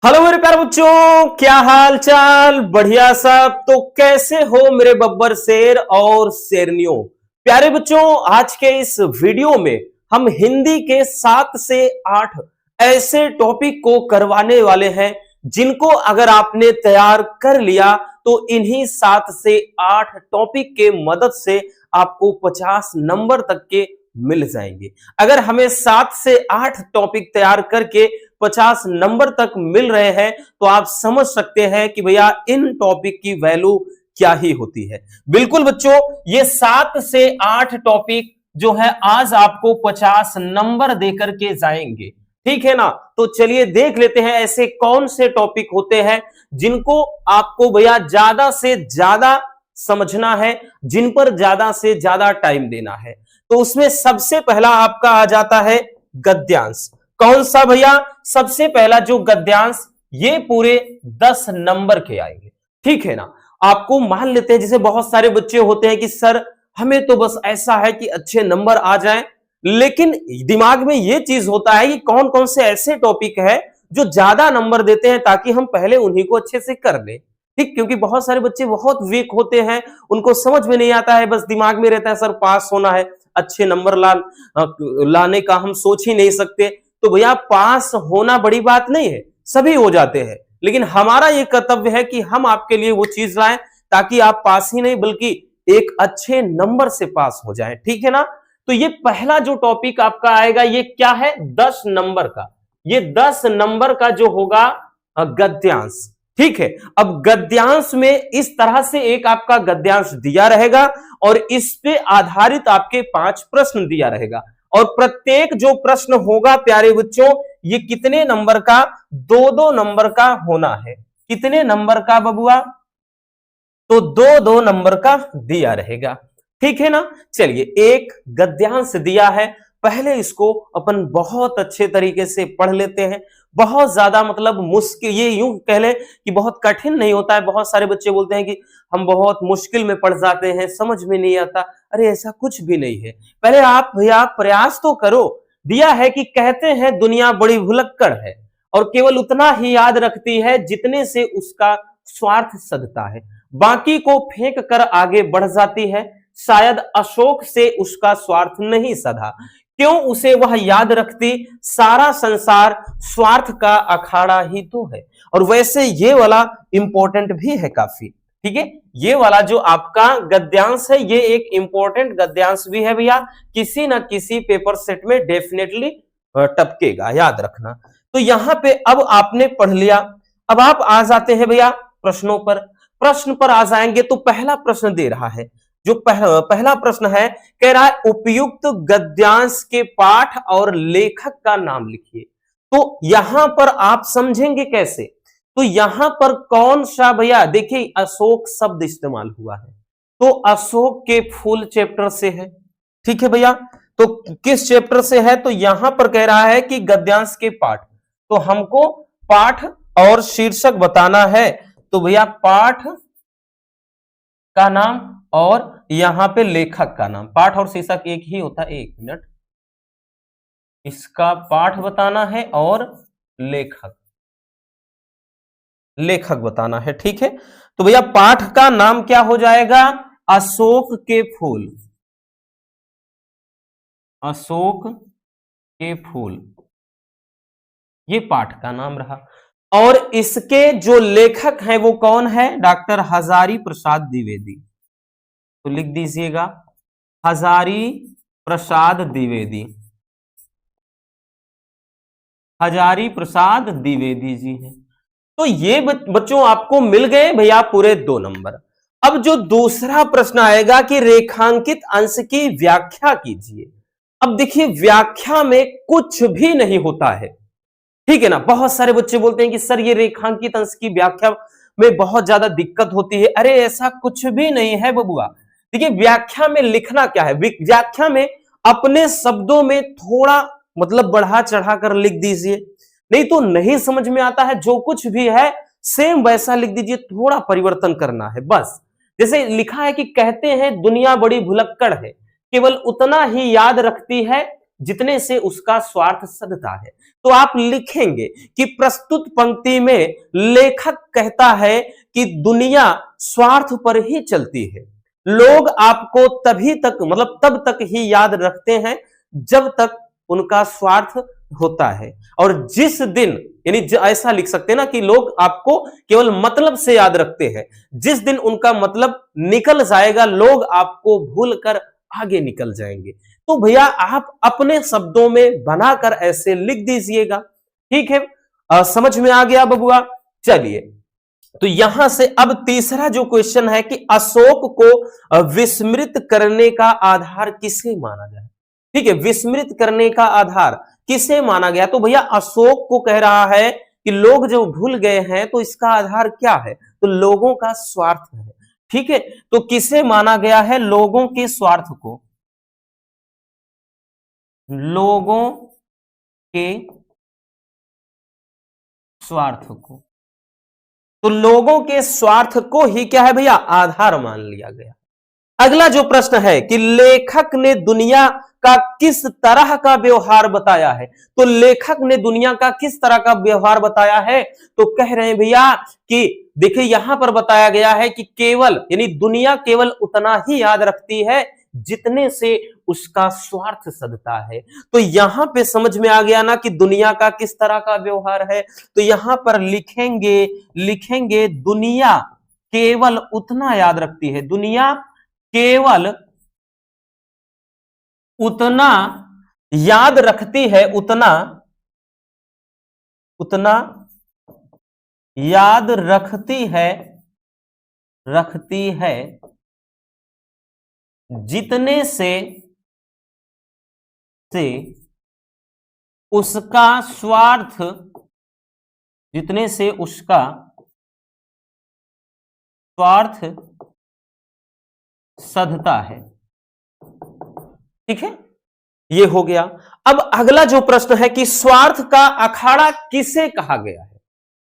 Hello मेरे प्यारे बच्चों, क्या हाल चाल? बढ़िया सब। तो कैसे हो मेरे बब्बर शेर और शेरनियों? प्यारे बच्चों, आज के इस वीडियो में हम हिंदी के 7 से 8 ऐसे टॉपिक को करवाने वाले हैं जिनको अगर आपने तैयार कर लिया तो इन्हीं 7 से 8 टॉपिक के मदद से आपको 50 नंबर तक के मिल जाएंगे। अगर हमें 7 से 8 टॉपिक तैयार करके 50 नंबर तक मिल रहे हैं तो आप समझ सकते हैं कि भैया इन टॉपिक की वैल्यू क्या ही होती है। बिल्कुल बच्चों, ये 7 से 8 टॉपिक जो है आज आपको 50 नंबर देकर के जाएंगे, ठीक है ना। तो चलिए देख लेते हैं ऐसे कौन से टॉपिक होते हैं जिनको आपको भैया ज्यादा से ज्यादा समझना है, जिन पर ज्यादा से ज्यादा टाइम देना है। तो उसमें सबसे पहला आपका आ जाता है गद्यांश। कौन सा भैया? सबसे पहला जो गद्यांश, ये पूरे 10 नंबर के आएंगे, ठीक है ना। आपको मान लेते हैं जैसे बहुत सारे बच्चे होते हैं कि सर हमें तो बस ऐसा है कि अच्छे नंबर आ जाएं, लेकिन दिमाग में ये चीज होता है कि कौन कौन से ऐसे टॉपिक है जो ज्यादा नंबर देते हैं ताकि हम पहले उन्हीं को अच्छे से कर लें, ठीक। क्योंकि बहुत सारे बच्चे बहुत वीक होते हैं, उनको समझ में नहीं आता है, बस दिमाग में रहता है सर पास होना है, अच्छे नंबर लाने का हम सोच ही नहीं सकते। तो भैया पास होना बड़ी बात नहीं है, सभी हो जाते हैं, लेकिन हमारा ये कर्तव्य है कि हम आपके लिए वो चीज लाएं ताकि आप पास ही नहीं बल्कि एक अच्छे नंबर से पास हो जाएं, ठीक है ना। तो ये पहला जो टॉपिक आपका आएगा ये क्या है? 10 नंबर का। ये 10 नंबर का जो होगा गद्यांश, ठीक है। अब गद्यांश में इस तरह से एक आपका गद्यांश दिया रहेगा और इस पे आधारित आपके 5 प्रश्न दिया रहेगा और प्रत्येक जो प्रश्न होगा प्यारे बच्चों ये कितने नंबर का? 2-2 नंबर का होना है। कितने नंबर का बबुआ? तो 2-2 नंबर का दिया रहेगा, ठीक है ना। चलिए एक गद्यांश दिया है, पहले इसको अपन बहुत अच्छे तरीके से पढ़ लेते हैं। बहुत ज्यादा मतलब मुश्किल, ये यूं कह ले कि बहुत कठिन नहीं होता है। बहुत सारे बच्चे बोलते हैं कि हम बहुत मुश्किल में पढ़ जाते हैं, समझ में नहीं आता। अरे ऐसा कुछ भी नहीं है, पहले आप भैया प्रयास तो करो। दिया है कि कहते हैं दुनिया बड़ी भुलक्कड़ है और केवल उतना ही याद रखती है जितने से उसका स्वार्थ सधता है, बाकी को फेंक कर आगे बढ़ जाती है। शायद अशोक से उसका स्वार्थ नहीं सधा, क्यों उसे वह याद रखती, सारा संसार स्वार्थ का अखाड़ा ही तो है। और वैसे ये वाला इंपॉर्टेंट भी है काफी, ठीक है। ये वाला जो आपका गद्यांश है ये एक इंपॉर्टेंट गद्यांश भी है भैया, किसी ना किसी पेपर सेट में डेफिनेटली टपकेगा, याद रखना। तो यहां पे अब आपने पढ़ लिया, अब आप आ जाते हैं भैया प्रश्नों पर। प्रश्न पर आ जाएंगे तो पहला प्रश्न दे रहा है, जो पहला प्रश्न है, कह रहा है उपयुक्त गद्यांश के पाठ और लेखक का नाम लिखिए। तो यहां पर आप समझेंगे कैसे? तो यहां पर कौन सा भैया, देखिए अशोक शब्द इस्तेमाल हुआ है, तो अशोक के फूल चैप्टर से है, ठीक है भैया। तो किस चैप्टर से है? तो यहां पर कह रहा है कि गद्यांश के पाठ, तो हमको पाठ और शीर्षक बताना है। तो भैया पाठ का नाम और यहां पे लेखक का नाम, पाठ और शीर्षक एक ही होता है। 1 मिनट, इसका पाठ बताना है और लेखक लेखक बताना है, ठीक है। तो भैया पाठ का नाम क्या हो जाएगा? अशोक के फूल, अशोक के फूल, ये पाठ का नाम रहा। और इसके जो लेखक हैं वो कौन है? डॉक्टर हजारी प्रसाद द्विवेदी। तो लिख दीजिएगा हजारी प्रसाद द्विवेदी, हजारी प्रसाद द्विवेदी जी हैं। तो ये बच्चों आपको मिल गए भैया पूरे 2 नंबर। अब जो दूसरा प्रश्न आएगा कि रेखांकित अंश की व्याख्या कीजिए। अब देखिए व्याख्या में कुछ भी नहीं होता है, ठीक है ना। बहुत सारे बच्चे बोलते हैं कि सर ये रेखांकित अंश की व्याख्या में बहुत ज्यादा दिक्कत होती है। अरे ऐसा कुछ भी नहीं है बबुआ। देखिए व्याख्या में लिखना क्या है, व्याख्या में अपने शब्दों में थोड़ा मतलब बढ़ा चढ़ा कर लिख दीजिए, नहीं तो नहीं समझ में आता है। जो कुछ भी है सेम वैसा लिख दीजिए, थोड़ा परिवर्तन करना है बस। जैसे लिखा है कि कहते हैं दुनिया बड़ी भुलक्कड़ है, केवल उतना ही याद रखती है जितने से उसका स्वार्थ सधता है। तो आप लिखेंगे कि प्रस्तुत पंक्ति में लेखक कहता है कि दुनिया स्वार्थ पर ही चलती है। लोग आपको तभी तक मतलब तब तक ही याद रखते हैं जब तक उनका स्वार्थ होता है। और जिस दिन यानी ऐसा लिख सकते हैं ना कि लोग आपको केवल मतलब से याद रखते हैं, जिस दिन उनका मतलब निकल जाएगा लोग आपको भूलकर आगे निकल जाएंगे। तो भैया आप अपने शब्दों में बनाकर ऐसे लिख दीजिएगा। ठीक है, समझ में आ गया बबुआ? चलिए, तो यहां से अब तीसरा जो क्वेश्चन है कि अशोक को विस्मृत करने का आधार किसे माना जाए। ठीक है, विस्मृत करने का आधार किसे माना गया? तो भैया अशोक को कह रहा है कि लोग जो भूल गए हैं तो इसका आधार क्या है? तो लोगों का स्वार्थ है। ठीक है, तो किसे माना गया है? लोगों के स्वार्थ को, लोगों के स्वार्थ को। तो लोगों के स्वार्थ को ही क्या है भैया? आधार मान लिया गया। अगला जो प्रश्न है कि लेखक ने दुनिया का किस तरह का व्यवहार बताया है। तो लेखक ने दुनिया का किस तरह का व्यवहार बताया है? तो कह रहे हैं भैया कि देखिए यहां पर बताया गया है कि केवल यानी दुनिया केवल उतना ही याद रखती है जितने से उसका स्वार्थ सधता है। तो यहां पे समझ में आ गया ना कि दुनिया का किस तरह का व्यवहार है। तो यहां पर लिखेंगे दुनिया केवल उतना याद रखती है, दुनिया केवल उतना याद रखती है, उतना याद रखती है जितने से उसका स्वार्थ, जितने से उसका स्वार्थ सधता है। ठीक है, ये हो गया। अब अगला जो प्रश्न है कि स्वार्थ का अखाड़ा किसे कहा गया है।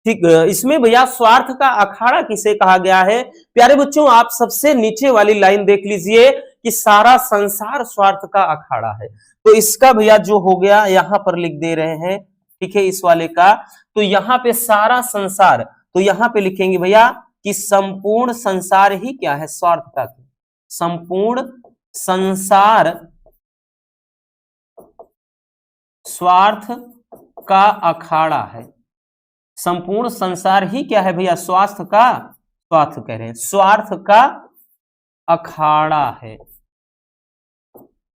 ठीक, इसमें भैया स्वार्थ का अखाड़ा किसे कहा गया है? प्यारे बच्चों आप सबसे नीचे वाली लाइन देख लीजिए कि सारा संसार स्वार्थ का अखाड़ा है। तो इसका भैया जो हो गया यहां पर लिख दे रहे हैं। ठीक है, इस वाले का तो यहां पे सारा संसार, तो यहां पे लिखेंगे भैया कि संपूर्ण संसार ही क्या है? स्वार्थ का, संपूर्ण संसार स्वार्थ का अखाड़ा है। संपूर्ण संसार ही क्या है भैया? स्वार्थ कह रहे हैं, स्वार्थ का अखाड़ा है।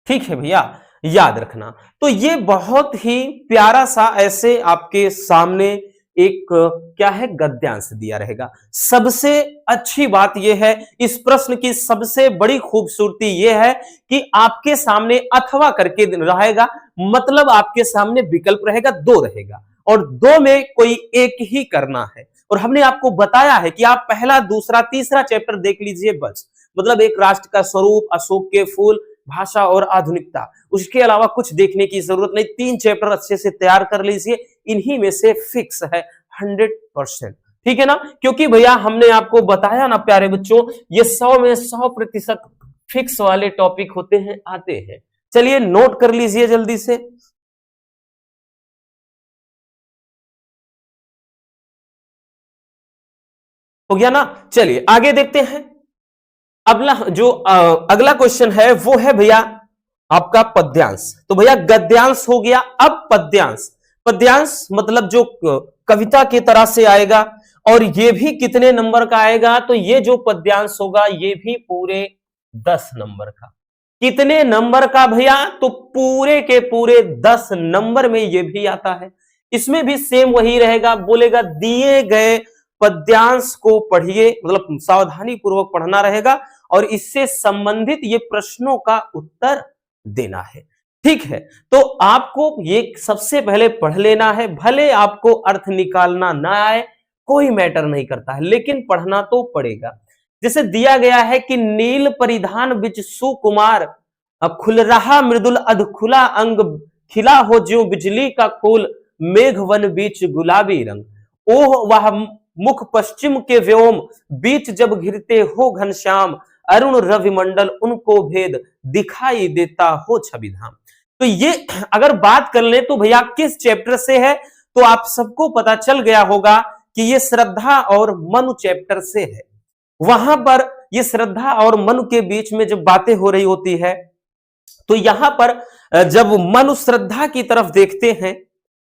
ठीक है भैया, याद रखना। तो ये बहुत ही प्यारा सा ऐसे आपके सामने एक क्या है गद्यांश दिया रहेगा। सबसे अच्छी बात यह है, इस प्रश्न की सबसे बड़ी खूबसूरती यह है कि आपके सामने अथवा करके रहेगा, मतलब आपके सामने विकल्प रहेगा, दो रहेगा और दो में कोई एक ही करना है। और हमने आपको बताया है कि आप पहला दूसरा तीसरा चैप्टर देख लीजिए बस, मतलब एक राष्ट्र का स्वरूप, अशोक के फूल, भाषा और आधुनिकता, उसके अलावा कुछ देखने की जरूरत नहीं। 3 चैप्टर अच्छे से तैयार कर लीजिए, इन्हीं में से फिक्स है 100%। ठीक है ना, क्योंकि भैया हमने आपको बताया ना प्यारे बच्चों, ये 100 में 100% फिक्स वाले टॉपिक होते हैं, आते हैं। चलिए नोट कर लीजिए जल्दी से। हो गया ना, चलिए आगे देखते हैं। अगला क्वेश्चन है वो है भैया आपका पद्यांश। तो भैया गद्यांश हो गया, अब पद्यांश। पद्यांश मतलब जो कविता की तरह से आएगा, और ये भी कितने नंबर का आएगा? तो ये जो पद्यांश होगा ये भी पूरे 10 नंबर का। कितने नंबर का भैया? तो पूरे के पूरे 10 नंबर में ये भी आता है। इसमें भी सेम वही रहेगा, बोलेगा दिए गए पद्यांश को पढ़िए, मतलब सावधानी पूर्वक पढ़ना रहेगा और इससे संबंधित ये प्रश्नों का उत्तर देना है। ठीक है, तो आपको ये सबसे पहले पढ़ लेना है, भले आपको अर्थ निकालना ना आए कोई मैटर नहीं करता है, लेकिन पढ़ना तो पड़ेगा। जैसे दिया गया है कि नील परिधान बिच सुकुमार, खुल रहा मृदुल अधखुला अंग, खिला हो ज्यों बिजली का फूल, मेघ वन बीच गुलाबी रंग। ओह वह मुख पश्चिम के व्योम, बीच जब घिरते हो घनश्याम, अरुण रवि मंडल उनको भेद, दिखाई देता हो छवि धाम। तो ये अगर बात कर ले तो भैया किस चैप्टर से है, तो आप सबको पता चल गया होगा कि ये श्रद्धा और मनु चैप्टर से है। वहां पर ये श्रद्धा और मनु के बीच में जब बातें हो रही होती है, तो यहां पर जब मनु श्रद्धा की तरफ देखते हैं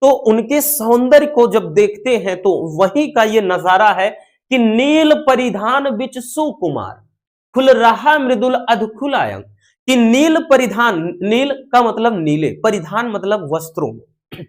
तो उनके सौंदर्य को जब देखते हैं तो वही का ये नजारा है कि नील परिधान बिच सुकुमार खुल रहा मृदुल अधखुलायंग, कि नील परिधान, नील का मतलब नीले, परिधान मतलब वस्त्रों में,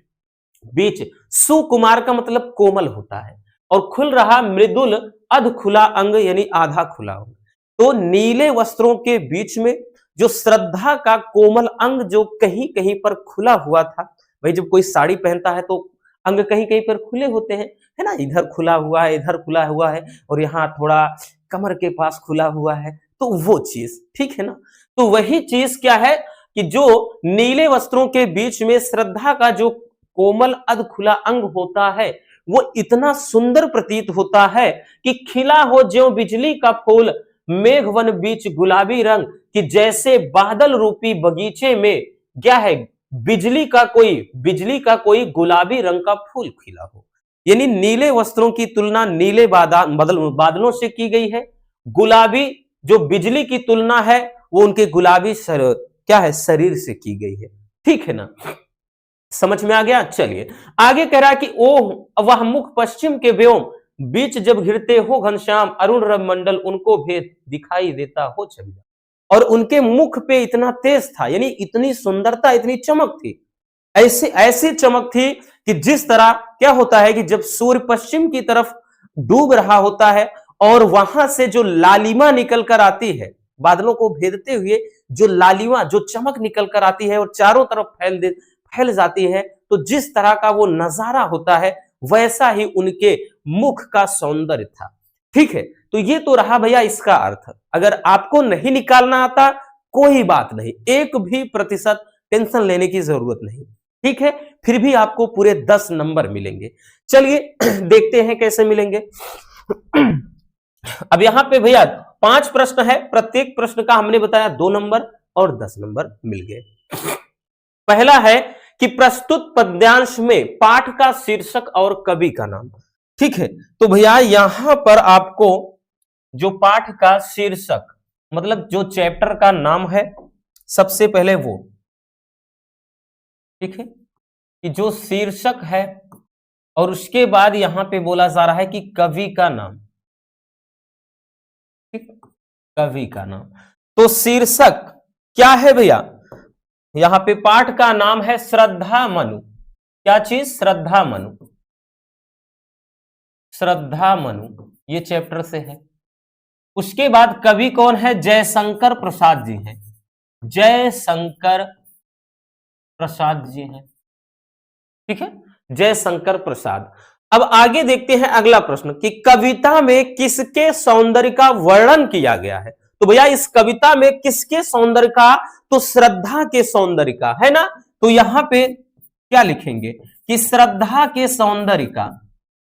बीच सुकुमार का मतलब कोमल होता है, और खुल रहा मृदुल अध खुला अंग यानी आधा खुला अंग। तो नीले वस्त्रों के बीच में जो श्रद्धा का कोमल अंग जो कहीं कहीं पर खुला हुआ था, भाई जब कोई साड़ी पहनता है तो अंग कहीं कहीं पर खुले होते हैं, है ना, इधर खुला हुआ है, इधर खुला हुआ है, और यहाँ थोड़ा कमर के पास खुला हुआ है, तो वो चीज ठीक है ना। तो वही चीज क्या है कि जो नीले वस्त्रों के बीच में श्रद्धा का जो कोमल अध खुला अंग होता है वो इतना सुंदर प्रतीत होता है कि खिला हो ज्यों बिजली का फूल मेघवन बीच गुलाबी रंग, कि जैसे बादल रूपी बगीचे में क्या है, बिजली का कोई गुलाबी रंग का फूल खिला हो। यानी नीले वस्त्रों की तुलना नीले बादलों से की गई है, गुलाबी जो बिजली की तुलना है वो उनके गुलाबी क्या है शरीर से की गई है, ठीक है ना, समझ में आ गया। चलिए आगे कह रहा है कि ओह वह मुख पश्चिम के व्योम बीच जब घिरते हो घनश्याम अरुण रव मंडल उनको भेद दिखाई देता हो छवि, और उनके मुख पे इतना तेज था, यानी इतनी सुंदरता, इतनी चमक थी, ऐसी चमक थी कि जिस तरह क्या होता है कि जब सूर्य पश्चिम की तरफ डूब रहा होता है और वहां से जो लालिमा निकल कर आती है, बादलों को भेदते हुए जो लालिमा जो चमक निकल कर आती है और चारों तरफ फैल जाती है, तो जिस तरह का वो नजारा होता है वैसा ही उनके मुख का सौंदर्य था, ठीक है। तो ये तो रहा भैया इसका अर्थ। अगर आपको नहीं निकालना आता कोई बात नहीं, 1% टेंशन लेने की जरूरत नहीं, ठीक है, फिर भी आपको पूरे 10 नंबर मिलेंगे। चलिए देखते हैं कैसे मिलेंगे। अब यहां पे भैया 5 प्रश्न है, प्रत्येक प्रश्न का हमने बताया 2 नंबर और 10 नंबर मिल गए। पहला है कि प्रस्तुत पद्यांश में पाठ का शीर्षक और कवि का नाम, ठीक है। तो भैया यहां पर आपको जो पाठ का शीर्षक मतलब जो चैप्टर का नाम है सबसे पहले वो, ठीक है, कि जो शीर्षक है, और उसके बाद यहां पे बोला जा रहा है कि कवि का नाम, ठीक, कवि का नाम। तो शीर्षक क्या है भैया, यहां पे पाठ का नाम है श्रद्धा मनु, क्या चीज, श्रद्धा मनु, श्रद्धा मनु ये चैप्टर से है। उसके बाद कवि कौन है, जयशंकर प्रसाद जी हैं, जयशंकर प्रसाद जी हैं, ठीक है, जयशंकर प्रसाद। अब आगे देखते हैं अगला प्रश्न कि कविता में किसके सौंदर्य का वर्णन किया गया है। तो भैया इस कविता में किसके सौंदर्य का, तो श्रद्धा के सौंदर्य का, है ना। तो यहां पे क्या लिखेंगे कि श्रद्धा के सौंदर्य का,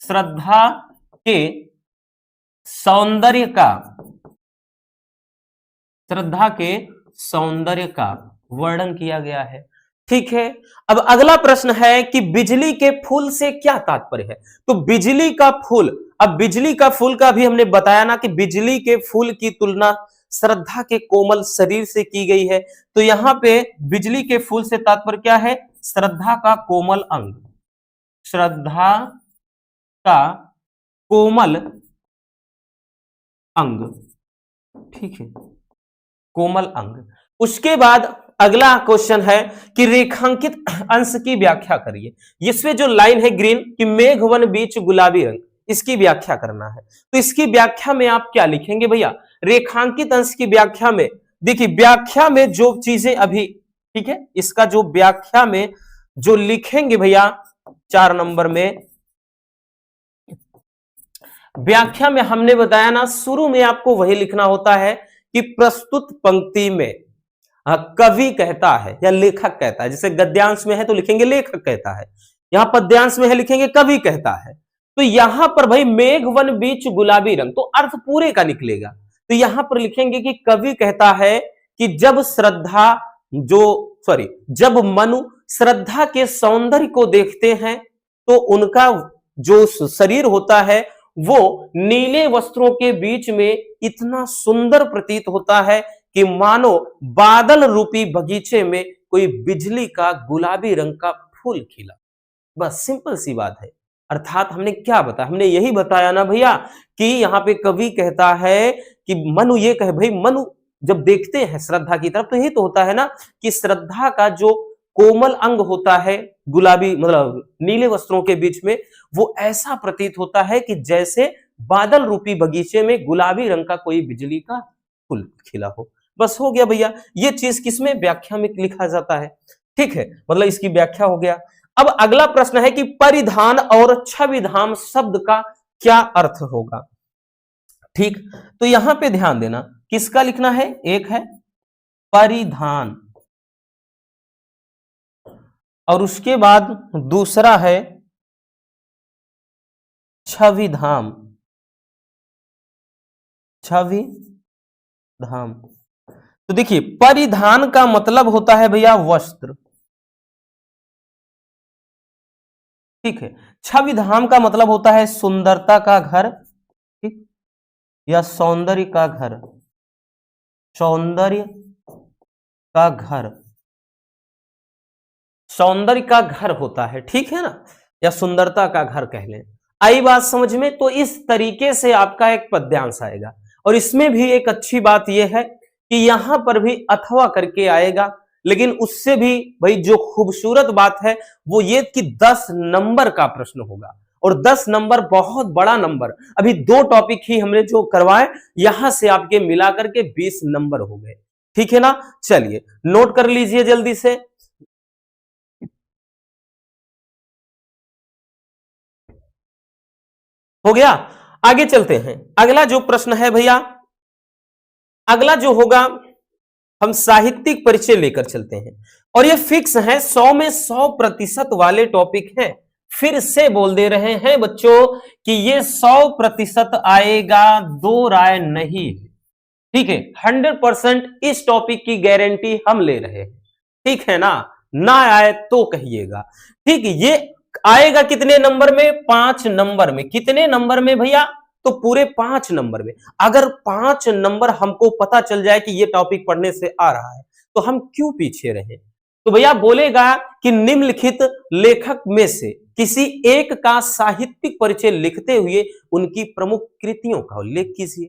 श्रद्धा के सौंदर्य का, श्रद्धा के सौंदर्य का वर्णन किया गया है, ठीक है। अब अगला प्रश्न है कि बिजली के फूल से क्या तात्पर्य है। तो बिजली का फूल, अब बिजली का फूल का भी हमने बताया ना कि बिजली के फूल की तुलना श्रद्धा के कोमल शरीर से की गई है। तो यहां पे बिजली के फूल से तात्पर्य क्या है, श्रद्धा का कोमल अंग, श्रद्धा का कोमल अंग, ठीक है, कोमल अंग। उसके बाद अगला क्वेश्चन है कि रेखांकित अंश की व्याख्या करिए। इसमें जो लाइन है ग्रीन कि मेघवन बीच गुलाबी रंग, इसकी व्याख्या करना है। तो इसकी व्याख्या में आप क्या लिखेंगे भैया, रेखांकित अंश की व्याख्या में देखिए, व्याख्या में जो चीजें अभी, ठीक है, इसका जो व्याख्या में जो लिखेंगे भैया 4 नंबर में, व्याख्या में हमने बताया ना शुरू में आपको वही लिखना होता है कि प्रस्तुत पंक्ति में कवि कहता है या लेखक कहता है। जैसे गद्यांश में है तो लिखेंगे लेखक कहता है, यहां पद्यांश में है लिखेंगे कवि कहता है। तो यहां पर भाई मेघवन बीच गुलाबी रंग, तो अर्थ पूरे का निकलेगा। तो यहां पर लिखेंगे कि कवि कहता है कि जब श्रद्धा, जो सॉरी, जब मनु श्रद्धा के सौंदर्य को देखते हैं तो उनका जो शरीर होता है वो नीले वस्त्रों के बीच में इतना सुंदर प्रतीत होता है कि मानो बादल रूपी बगीचे में कोई बिजली का गुलाबी रंग का फूल खिला। बस सिंपल सी बात है। अर्थात हमने क्या बताया, हमने यही बताया ना भैया कि यहाँ पे कवि कहता है कि मनु ये कहे, भाई मनु जब देखते हैं श्रद्धा की तरफ तो यही तो होता है ना कि श्रद्धा का जो कोमल अंग होता है गुलाबी मतलब नीले वस्त्रों के बीच में, वो ऐसा प्रतीत होता है कि जैसे बादल रूपी बगीचे में गुलाबी रंग का कोई बिजली का फूल खिला हो। बस हो गया भैया, ये चीज किसमें व्याख्या में लिखा जाता है। ठीक है, मतलब इसकी व्याख्या हो गया। अब अगला प्रश्न है कि परिधान और छविधाम शब्द का क्या अर्थ होगा। ठीक, तो यहां पे ध्यान देना किसका लिखना है, एक है परिधान और उसके बाद दूसरा है छविधाम। छविधाम, तो देखिए परिधान का मतलब होता है भैया वस्त्र। ठीक है, छविधाम का मतलब होता है सुंदरता का घर, ठीक, या सौंदर्य का घर। सौंदर्य का घर, सौंदर्य का घर होता है, ठीक है ना, या सुंदरता का घर कह लें। आई बात समझ में। तो इस तरीके से आपका एक पद्यांश आएगा और इसमें भी एक अच्छी बात यह है कि यहां पर भी अथवा करके आएगा, लेकिन उससे भी भाई जो खूबसूरत बात है वो ये कि 10 नंबर का प्रश्न होगा और 10 नंबर बहुत बड़ा नंबर। अभी 2 टॉपिक ही हमने जो करवाए यहां से आपके मिलाकर के 20 नंबर हो गए। ठीक है ना, चलिए नोट कर लीजिए जल्दी से। हो गया, आगे चलते हैं। अगला जो प्रश्न है भैया, अगला जो होगा हम साहित्यिक परिचय लेकर चलते हैं और ये फिक्स है 100 में 100% वाले टॉपिक हैं। फिर से बोल दे रहे हैं बच्चों कि ये 100% आएगा, दो राय नहीं है। ठीक है, 100% इस टॉपिक की गारंटी हम ले रहे हैं। ठीक है ना आए तो कहिएगा। ठीक, ये आएगा कितने नंबर में, 5 नंबर में। कितने नंबर में भैया, तो पूरे 5 नंबर में। अगर 5 नंबर हमको पता चल जाए कि ये टॉपिक पढ़ने से आ रहा है तो हम क्यों पीछे रहे। तो भैया बोलेगा कि निम्नलिखित लेखक में से किसी एक का साहित्यिक परिचय लिखते हुए उनकी प्रमुख कृतियों का उल्लेख कीजिए।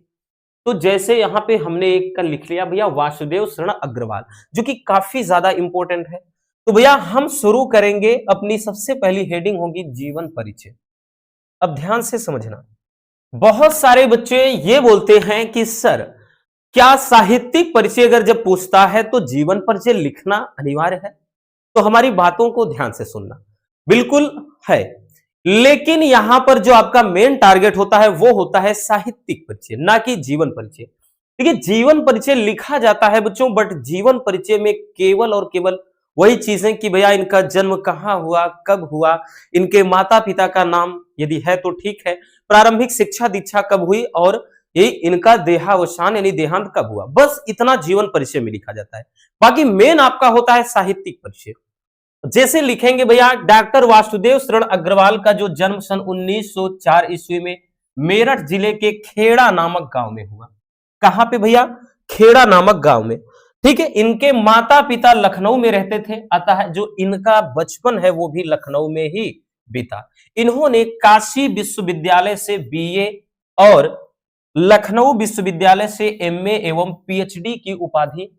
तो जैसे यहां पे हमने एक का लिख लिया भैया वासुदेव शरण अग्रवाल, जो कि काफी ज्यादा इंपॉर्टेंट है। तो भैया हम शुरू करेंगे, अपनी सबसे पहली हेडिंग होगी जीवन परिचय। अब ध्यान से समझना, बहुत सारे बच्चे ये बोलते हैं कि सर क्या साहित्यिक परिचय अगर जब पूछता है तो जीवन परिचय लिखना अनिवार्य है। तो हमारी बातों को ध्यान से सुनना, बिल्कुल है, लेकिन यहां पर जो आपका मेन टारगेट होता है वो होता है साहित्यिक परिचय, ना कि जीवन परिचय। देखिए जीवन परिचय लिखा जाता है बच्चों, बट जीवन परिचय में केवल और केवल वही चीजें कि भैया इनका जन्म कहां हुआ, कब हुआ, इनके माता पिता का नाम यदि है तो ठीक है, प्रारंभिक शिक्षा दीक्षा कब हुई और ये इनका देहावसान यानी देहांत कब हुआ। बस इतना जीवन परिचय में लिखा जाता है। बाकी मेन आपका होता है साहित्यिक परिचय। जैसे लिखेंगे भैया डॉक्टर वासुदेव शरण अग्रवाल का जो जन्म सन 1904 ईस्वी में मेरठ जिले के खेड़ा नामक गांव में हुआ। कहां पे भैया, खेड़ा नामक गांव में। ठीक है, इनके माता पिता लखनऊ में रहते थे, अतः जो इनका बचपन है वो भी लखनऊ में ही बीता। इन्होंने काशी विश्वविद्यालय से बीए और लखनऊ विश्वविद्यालय से एमए एवं पीएचडी की उपाधि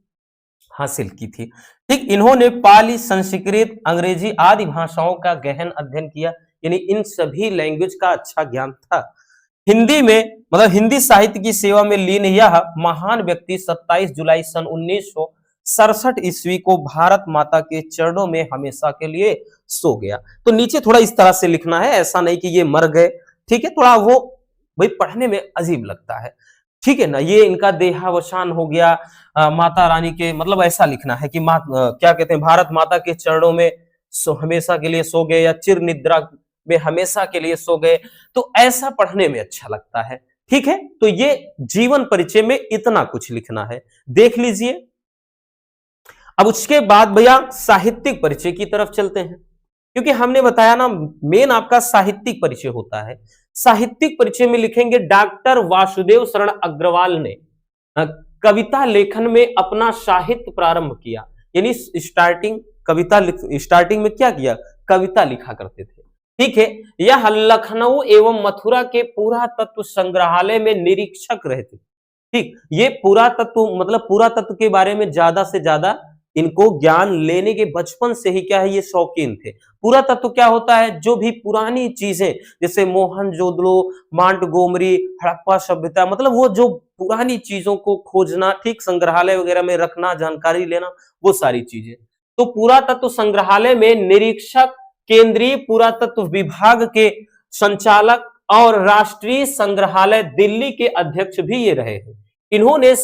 हासिल की थी। ठीक, इन्होंने पाली, संस्कृत, अंग्रेजी आदि भाषाओं का गहन अध्ययन किया, यानी इन सभी लैंग्वेज का अच्छा ज्ञान था। हिंदी में मतलब हिंदी साहित्य की सेवा में लीन यह महान व्यक्ति 27 जुलाई सन 1967 ईस्वी को भारत माता के चरणों में हमेशा के लिए सो गया। तो नीचे थोड़ा इस तरह से लिखना है, ऐसा नहीं कि ये मर गए। ठीक है, थोड़ा वो भाई पढ़ने में अजीब लगता है। ठीक है ना, ये इनका देहावसान हो गया माता रानी के, मतलब ऐसा लिखना है कि क्या कहते हैं, भारत माता के चरणों में हमेशा के लिए सो गए या चिर निद्रा में हमेशा के लिए सो गए, तो ऐसा पढ़ने में अच्छा लगता है। ठीक है, तो ये जीवन परिचय में इतना कुछ लिखना है, देख लीजिए। अब उसके बाद भैया साहित्यिक परिचय की तरफ चलते हैं, क्योंकि हमने बताया ना मेन आपका साहित्यिक परिचय होता है। साहित्यिक परिचय में लिखेंगे डॉक्टर वासुदेव शरण अग्रवाल ने अ, कविता लेखन में अपना साहित्य प्रारंभ किया। यानी स्टार्टिंग में क्या किया, कविता लिखा करते थे। ठीक है, यह लखनऊ एवं मथुरा के पुरातत्व संग्रहालय में निरीक्षक रहे थे। ठीक, ये पुरातत्व मतलब पुरातत्व के बारे में ज्यादा से ज्यादा इनको ज्ञान लेने के बचपन से ही क्या है, ये शौकीन थे। पुरातत्व क्या होता है, जो भी पुरानी चीजें जैसे मोहनजोदड़ो, मांटगोमरी, हड़प्पा सभ्यता, मतलब वो जो पुरानी चीजों को खोजना, ठीक, संग्रहालय वगैरह में रखना, जानकारी लेना, वो सारी चीजें। तो पुरातत्व संग्रहालय में निरीक्षक, केंद्रीय पुरातत्व विभाग के संचालक और राष्ट्रीय संग्रहालय दिल्ली के अध्यक्ष भी ये रहे हैं। इन्होंने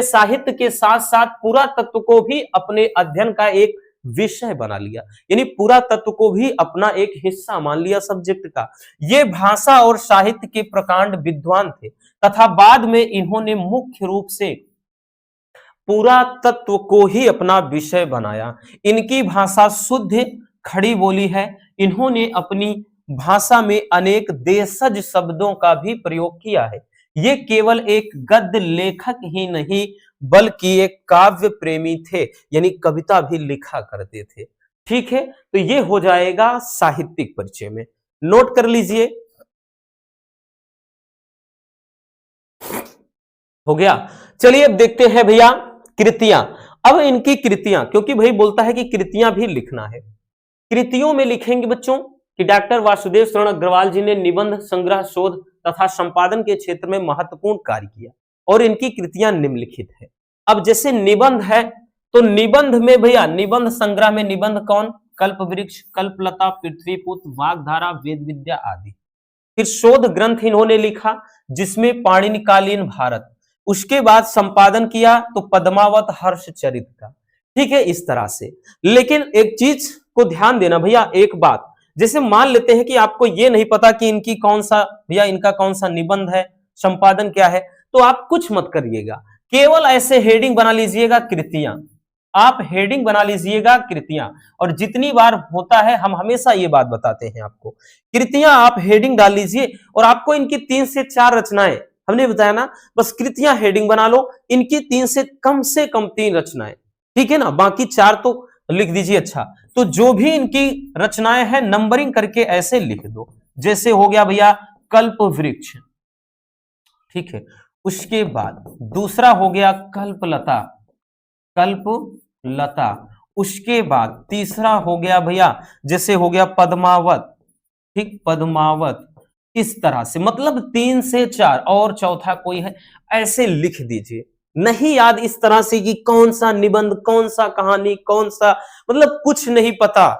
साहित्य के साथ साथ पुरातत्व को भी अपने अध्ययन का एक विषय बना लिया। यानी पुरातत्व को भी अपना एक हिस्सा मान लिया सब्जेक्ट का। ये भाषा और साहित्य के प्रकांड विद्वान थे तथा बाद में इन्होंने मुख्य रूप से पुरातत्व को ही अपना विषय बनाया। इनकी भाषा शुद्ध खड़ी बोली है। इन्होंने अपनी भाषा में अनेक देशज शब्दों का भी प्रयोग किया है। ये केवल एक गद्य लेखक ही नहीं बल्कि एक काव्य प्रेमी थे, यानी कविता भी लिखा करते थे। ठीक है, तो ये हो जाएगा साहित्यिक परिचय में, नोट कर लीजिए। हो गया। चलिए अब देखते हैं भैया कृतियां। अब इनकी कृतियां, क्योंकि भाई बोलता है कि कृतियां भी लिखना है। कृतियों में लिखेंगे बच्चों कि डॉक्टर वासुदेव शरण अग्रवाल जी ने निबंध संग्रह, शोध तथा संपादन के क्षेत्र में महत्वपूर्ण कार्य किया और इनकी कृतियां निम्नलिखित है। अब जैसे निबंध है तो निबंध में भैया, निबंध संग्रह में निबंध कौन, कल्प वृक्ष, कल्पलता, पृथ्वीपुत्र, वाग्धारा, वेद विद्या आदि। फिर शोध ग्रंथ इन्होंने लिखा जिसमें पाणिनिकालीन भारत। उसके बाद संपादन किया तो पद्मावत हर्षचरित का। ठीक है, इस तरह से। लेकिन एक चीज को ध्यान देना भैया, एक बात, जैसे मान लेते हैं कि आपको ये नहीं पता कि इनकी कौन सा भैया, इनका कौन सा निबंध है, संपादन क्या है, तो आप कुछ मत करिएगा, केवल ऐसे हेडिंग बना लीजिएगा कृतियां। आप हेडिंग बना लीजिएगा कृतियां, और जितनी बार होता है हम हमेशा ये बात बताते हैं आपको, कृतियां आप हेडिंग डाल लीजिए और आपको इनकी 3 से 4 रचनाएं, हमने बताया ना, बस कृतियां हेडिंग बना लो, इनकी 3 से कम 3 रचनाएं। ठीक है ना, बाकी 4 तो लिख दीजिए। अच्छा, तो जो भी इनकी रचनाएं हैं नंबरिंग करके ऐसे लिख दो। जैसे हो गया भैया कल्प वृक्ष, ठीक है, उसके बाद दूसरा हो गया कल्पलता, कल्पलता, उसके बाद तीसरा हो गया भैया जैसे हो गया पद्मावत, ठीक, पद्मावत, इस तरह से, मतलब 3 से 4, और चौथा कोई है, ऐसे लिख दीजिए। नहीं याद इस तरह से कि कौन सा निबंध, कौन सा कहानी, कौन सा, मतलब कुछ नहीं पता,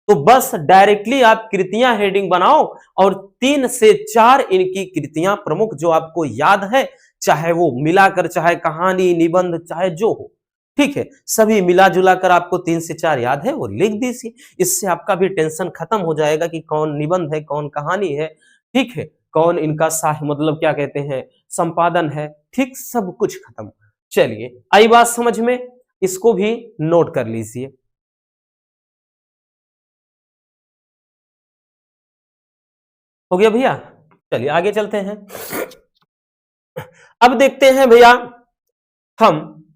तो बस डायरेक्टली आप कृतियां हेडिंग बनाओ और 3 से 4 इनकी कृतियां प्रमुख जो आपको याद है, चाहे वो मिलाकर, चाहे कहानी, निबंध, चाहे जो हो, ठीक है, सभी मिला जुला कर आपको 3 से 4 याद है, वो लिख दीजिए। इससे आपका भी टेंशन खत्म हो जाएगा कि कौन निबंध है, कौन कहानी है, ठीक है, कौन इनका साहित्य मतलब क्या कहते हैं संपादन है, ठीक, सब कुछ खत्म। चलिए आई बात समझ में, इसको भी नोट कर लीजिए। हो गया भैया, चलिए आगे चलते हैं। अब देखते हैं भैया हम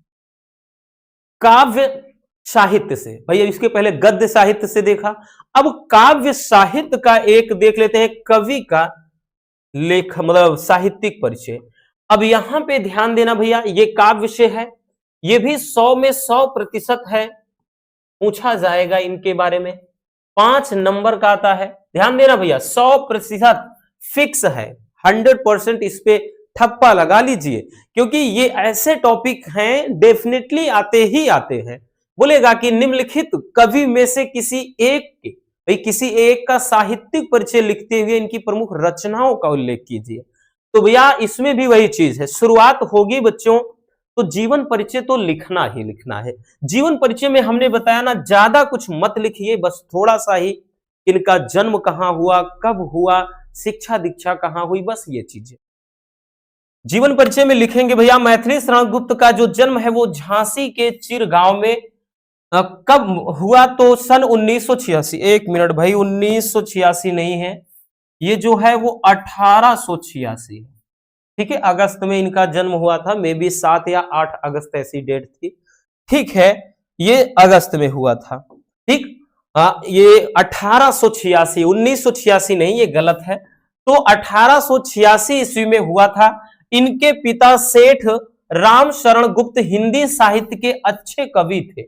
काव्य साहित्य से, भैया इसके पहले गद्य साहित्य से देखा, अब काव्य साहित्य का एक देख लेते हैं, कवि का लेख मतलब साहित्यिक परिचय। अब यहां पे ध्यान देना भैया, ये काव्य से है, ये भी 100 में 100% है, पूछा जाएगा इनके बारे में, 5 नंबर का आता है। ध्यान देना भैया, 100% फिक्स है, 100% इस पे ठप्पा लगा लीजिए, क्योंकि ये ऐसे टॉपिक हैं डेफिनेटली आते ही आते हैं। बोलेगा कि निम्नलिखित कवि में से किसी एक के, भाई किसी एक का साहित्यिक परिचय लिखते हुए इनकी प्रमुख रचनाओं का उल्लेख कीजिए। तो भैया इसमें भी वही चीज है, शुरुआत होगी बच्चों तो जीवन परिचय तो लिखना ही लिखना है। जीवन परिचय में हमने बताया ना, ज्यादा कुछ मत लिखिए, बस थोड़ा सा ही इनका जन्म कहां हुआ, कब हुआ, शिक्षा दीक्षा कहां हुई, बस ये चीजें। जीवन परिचय में लिखेंगे भैया मैथिली शरण गुप्त का जो जन्म है वो झांसी के चिर गांव में कब हुआ, तो सन 1986। एक मिनट भाई, 1986 नहीं है, ये जो है वो 1886 है। ठीक है, अगस्त में इनका जन्म हुआ था, मे बी 7 या 8 अगस्त ऐसी डेट थी। ठीक है, ये अगस्त में हुआ था। ठीक, ये 1886, 1986 नहीं, ये गलत है। तो 1886 ईस्वी में हुआ था। इनके पिता सेठ राम शरण गुप्त हिंदी साहित्य के अच्छे कवि थे।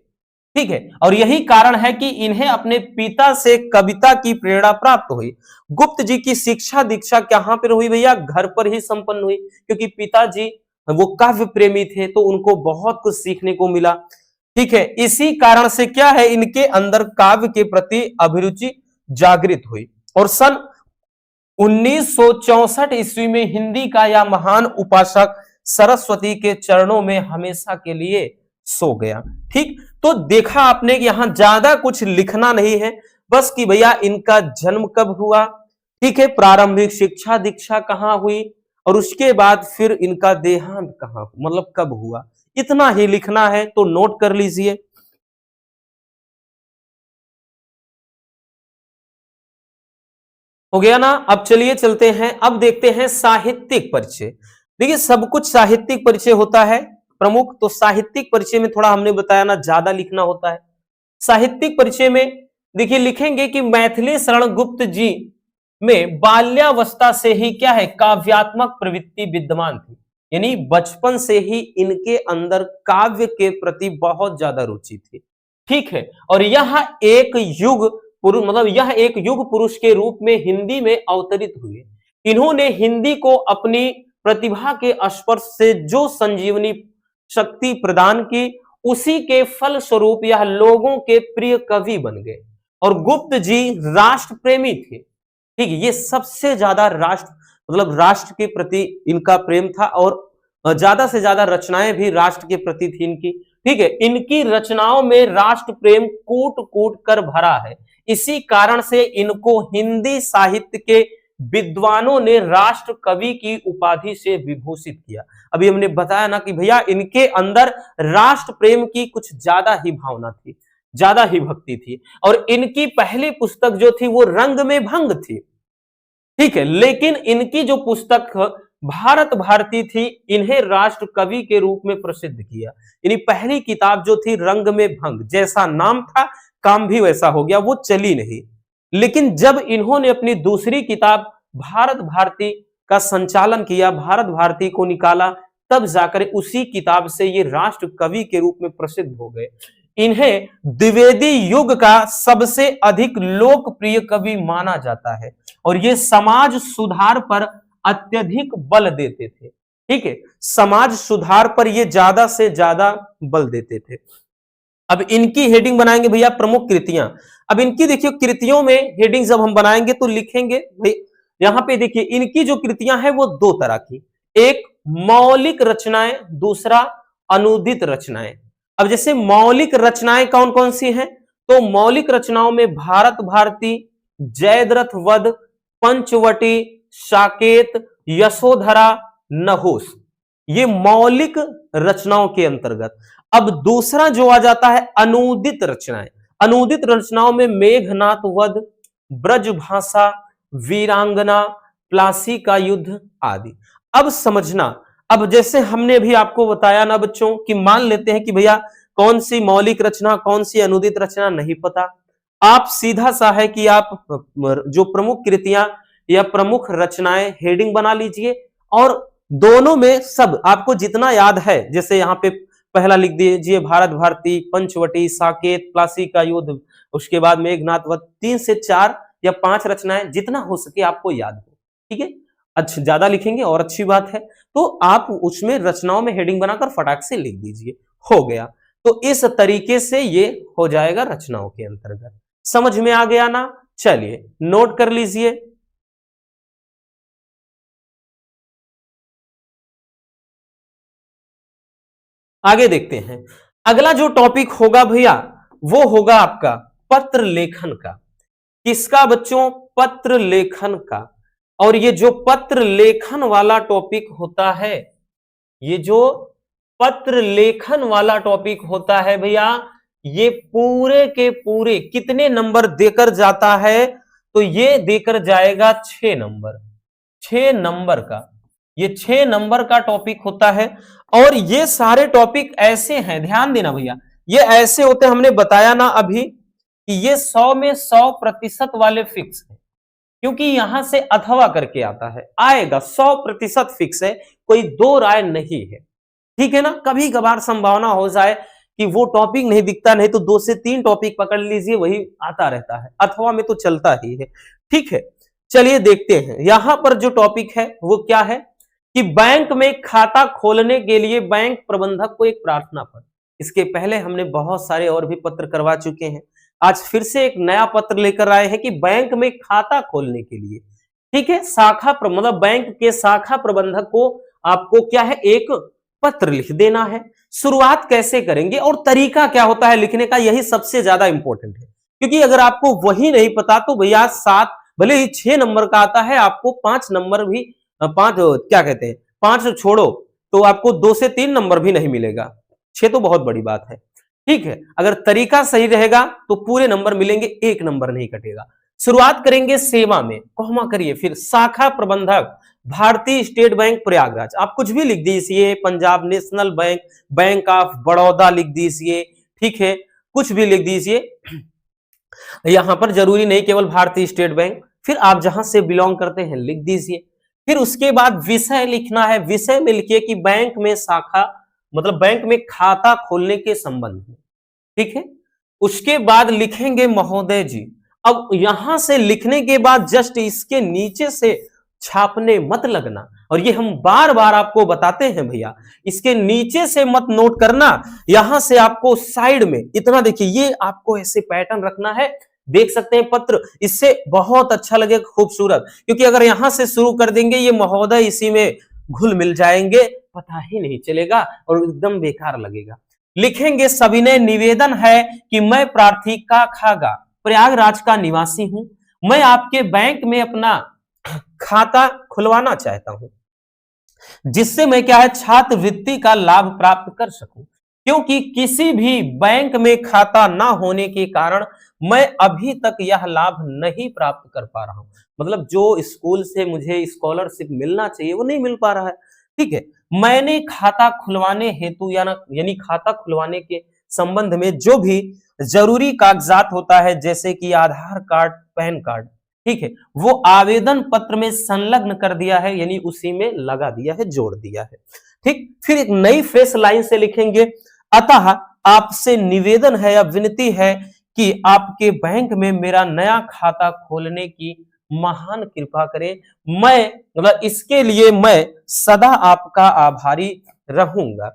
ठीक है, और यही कारण है कि इन्हें अपने पिता से कविता की प्रेरणा प्राप्त हुई। गुप्त जी की शिक्षा दीक्षा कहां पर हुई भैया? घर पर ही संपन्न हुई, क्योंकि पिताजी वो काव्य प्रेमी थे, तो उनको बहुत कुछ सीखने को मिला। ठीक है, इसी कारण से क्या है, इनके अंदर काव्य के प्रति अभिरुचि जागृत हुई। और सन 1964 ईस्वी में हिंदी का यह महान उपासक सरस्वती के चरणों में हमेशा के लिए सो गया। ठीक, तो देखा आपने कि यहां ज्यादा कुछ लिखना नहीं है, बस कि भैया इनका जन्म कब हुआ, ठीक है, प्रारंभिक शिक्षा दीक्षा कहां हुई, और उसके बाद फिर इनका देहांत कहां, मतलब कब हुआ, इतना ही लिखना है। तो नोट कर लीजिए। हो गया ना? अब चलिए चलते हैं, अब देखते हैं साहित्यिक परिचय। देखिए, सब कुछ साहित्यिक परिचय होता है प्रमुख, तो साहित्यिक परिचय में थोड़ा हमने बताया ना, ज्यादा लिखना होता है। साहित्यिक परिचय में देखिए लिखेंगे कि मैथिली शरण गुप्त जी में बाल्यावस्था से ही क्या है, काव्यात्मक प्रवृत्ति विद्यमान थी। यानी बचपन से ही इनके अंदर काव्य के प्रति बहुत ज्यादा रुचि थी। ठीक है, और यह एक युग पुरुष, मतलब यह एक युग पुरुष के रूप में हिंदी में अवतरित हुए। इन्होंने हिंदी को अपनी प्रतिभा के स्पर्श से जो संजीवनी शक्ति प्रदान की, उसी के फल स्वरूप यह लोगों के प्रिय कवि बन गए। और गुप्त जी राष्ट्र प्रेमी थे। ठीक है, ये सबसे ज्यादा राष्ट्र, मतलब राष्ट्र के प्रति इनका प्रेम था, और ज्यादा से ज्यादा रचनाएं भी राष्ट्र के प्रति थी इनकी। ठीक है, इनकी रचनाओं में राष्ट्र प्रेम कूट कूट कर भरा है। इसी कारण से इनको हिंदी साहित्य के विद्वानों ने राष्ट्र कवि की उपाधि से विभूषित किया। अभी हमने बताया ना कि भैया इनके अंदर राष्ट्र प्रेम की कुछ ज्यादा ही भावना थी, ज्यादा ही भक्ति थी। और इनकी पहली पुस्तक जो थी वो रंग में भंग थी। ठीक है, लेकिन इनकी जो पुस्तक भारत भारती थी, इन्हें राष्ट्र कवि के रूप में प्रसिद्ध किया। यानी पहली किताब जो थी रंग में भंग, जैसा नाम था काम भी वैसा हो गया, वो चली नहीं। लेकिन जब इन्होंने अपनी दूसरी किताब भारत भारती का संचालन किया, भारत भारती को निकाला, तब जाकर उसी किताब से ये राष्ट्र कवि के रूप में प्रसिद्ध हो गए। इन्हें द्विवेदी युग का सबसे अधिक लोकप्रिय कवि माना जाता है, और ये समाज सुधार पर अत्यधिक बल देते थे। ठीक है, समाज सुधार पर ये ज्यादा से ज्यादा बल देते थे। अब इनकी हेडिंग बनाएंगे भैया प्रमुख कृतियां। अब इनकी देखिए कृतियों में हेडिंग जब हम बनाएंगे तो लिखेंगे भाई, यहां पे देखिए इनकी जो कृतियां हैं वो दो तरह की, एक मौलिक रचनाएं, दूसरा अनुदित रचनाएं। अब जैसे मौलिक रचनाएं कौन कौन सी हैं, तो मौलिक रचनाओं में भारत भारती, जयद्रथ वध, पंचवटी, साकेत, यशोधरा, नहुस, ये मौलिक रचनाओं के अंतर्गत। अब दूसरा जो आ जाता है अनुदित रचनाएं। अनुदित रचनाओं में मेघनाथ वध, ब्रजभाषा, वीरांगना, प्लासी का युद्ध आदि। अब समझना, अब जैसे हमने भी आपको बताया ना बच्चों कि मान लेते हैं कि भैया कौन सी मौलिक रचना कौन सी अनुदित रचना नहीं पता, आप सीधा सा है कि आप जो प्रमुख कृतियां या प्रमुख रचनाएं हेडिंग बना लीजिए, और दोनों में सब आपको जितना याद है, जैसे यहाँ पे पहला लिख दीजिए भारत भारती, पंचवटी, साकेत, प्लासी का युद्ध, उसके बाद मेघनाथ वध, 3 से 4 या 5 रचनाएं, जितना हो सके आपको याद हो। ठीक है, अच्छा ज्यादा लिखेंगे और अच्छी बात है, तो आप उसमें रचनाओं में हेडिंग बनाकर फटाक से लिख दीजिए, हो गया। तो इस तरीके से ये हो जाएगा रचनाओं के अंतर्गत। समझ में आ गया ना? चलिए नोट कर लीजिए। आगे देखते हैं, अगला जो टॉपिक होगा भैया वो होगा आपका पत्र लेखन का। किसका बच्चों? पत्र लेखन का। और ये जो पत्र लेखन वाला टॉपिक होता है, ये जो पत्र लेखन वाला टॉपिक होता है भैया, ये पूरे के पूरे कितने नंबर देकर जाता है? तो ये देकर जाएगा 6 नंबर, 6 नंबर का, ये 6 नंबर का टॉपिक होता है। और ये सारे टॉपिक ऐसे हैं, ध्यान देना भैया, ये ऐसे होते हैं, हमने बताया ना अभी कि ये 100 में 100% वाले फिक्स है, क्योंकि यहां से अथवा करके आता है, आएगा 100% फिक्स है, कोई दो राय नहीं है। ठीक है ना, कभी कभार संभावना हो जाए कि वो टॉपिक नहीं दिखता, नहीं तो 2 से 3 टॉपिक पकड़ लीजिए, वही आता रहता है, अथवा में तो चलता ही है। ठीक है, चलिए देखते हैं यहां पर जो टॉपिक है वो क्या है कि बैंक में खाता खोलने के लिए बैंक प्रबंधक को एक प्रार्थना पत्र। इसके पहले हमने बहुत सारे और भी पत्र करवा चुके हैं, आज फिर से एक नया पत्र लेकर आए हैं कि बैंक में खाता खोलने के लिए, ठीक है, शाखा मतलब बैंक के शाखा प्रबंधक को आपको क्या है, एक पत्र लिख देना है। शुरुआत कैसे करेंगे और तरीका क्या होता है लिखने का, यही सबसे ज्यादा इंपॉर्टेंट है, क्योंकि अगर आपको वही नहीं पता तो भैया 7 भले ही 6 नंबर का आता है, आपको 5 नंबर भी 5 क्या कहते हैं 5 छोड़ो तो आपको 2 से 3 नंबर भी नहीं मिलेगा, 6 तो बहुत बड़ी बात है। ठीक है, अगर तरीका सही रहेगा तो पूरे नंबर मिलेंगे, 1 नंबर नहीं कटेगा। शुरुआत करेंगे सेवा में, कोमा करिए, फिर शाखा प्रबंधक भारतीय स्टेट बैंक प्रयागराज, आप कुछ भी लिख दीजिए, Punjab national bank, bank of Baroda लिख दीजिए, ठीक है, कुछ भी लिख दीजिए, यहां पर जरूरी नहीं केवल भारतीय स्टेट बैंक, फिर आप जहां से बिलोंग करते हैं लिख दीजिए। फिर उसके बाद विषय लिखना है, विषय में लिखिए कि बैंक में शाखा मतलब बैंक में खाता खोलने के संबंध में, ठीक है। उसके बाद लिखेंगे महोदय जी। अब यहां से लिखने के बाद जस्ट इसके नीचे से छापने मत लगना, और ये हम बार बार आपको बताते हैं भैया, इसके नीचे से मत नोट करना, यहां से आपको साइड में इतना देखिए, ये आपको ऐसे पैटर्न रखना है, देख सकते हैं पत्र, इससे बहुत अच्छा लगेगा, खूबसूरत, क्योंकि अगर यहां से शुरू कर देंगे ये महोदय इसी में घुल मिल जाएंगे, पता ही नहीं चलेगा और एकदम बेकार लगेगा। लिखेंगे सविनय निवेदन है कि मैं प्रार्थी का खागा प्रयागराज का निवासी हूं, मैं आपके बैंक में अपना खाता खुलवाना चाहता हूं, जिससे मैं क्या है छात्रवृत्ति का लाभ प्राप्त कर सकूं, क्योंकि किसी भी बैंक में खाता ना होने के कारण मैं अभी तक यह लाभ नहीं प्राप्त कर पा रहा हूं, मतलब जो स्कूल से मुझे स्कॉलरशिप मिलना चाहिए वो नहीं मिल पा रहा है। ठीक है, मैंने खाता खुलवाने हेतु यानी खाता खुलवाने के संबंध में जो भी जरूरी कागजात होता है, जैसे कि आधार कार्ड, पैन कार्ड, ठीक है, वो आवेदन पत्र में संलग्न कर दिया है, यानी उसी में लगा दिया है, जोड़ दिया है। ठीक, फिर एक नई फ्रेश लाइन से लिखेंगे, अतः आपसे निवेदन है या विनती है कि आपके बैंक में मेरा नया खाता खोलने की महान कृपा करें, मैं मतलब इसके लिए मैं सदा आपका आभारी रहूंगा।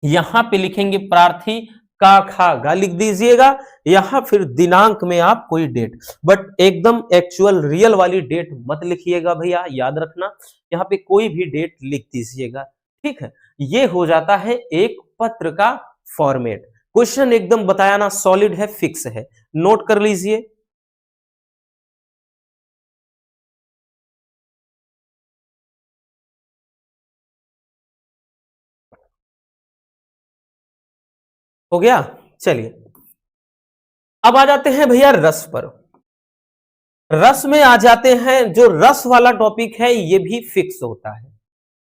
यहां पे लिखेंगे प्रार्थी का खागा लिख दीजिएगा, यहां फिर दिनांक में आप कोई डेट, बट एकदम एक्चुअल रियल वाली डेट मत लिखिएगा भैया, याद रखना, यहाँ पे कोई भी डेट लिख दीजिएगा। ठीक है, ये हो जाता है एक पत्र का फॉर्मेट। क्वेश्चन एकदम बताया ना, सॉलिड है, फिक्स है, नोट कर लीजिए। हो गया, चलिए अब आ जाते हैं भैया रस पर। रस में आ जाते हैं, जो रस वाला टॉपिक है ये भी फिक्स होता है।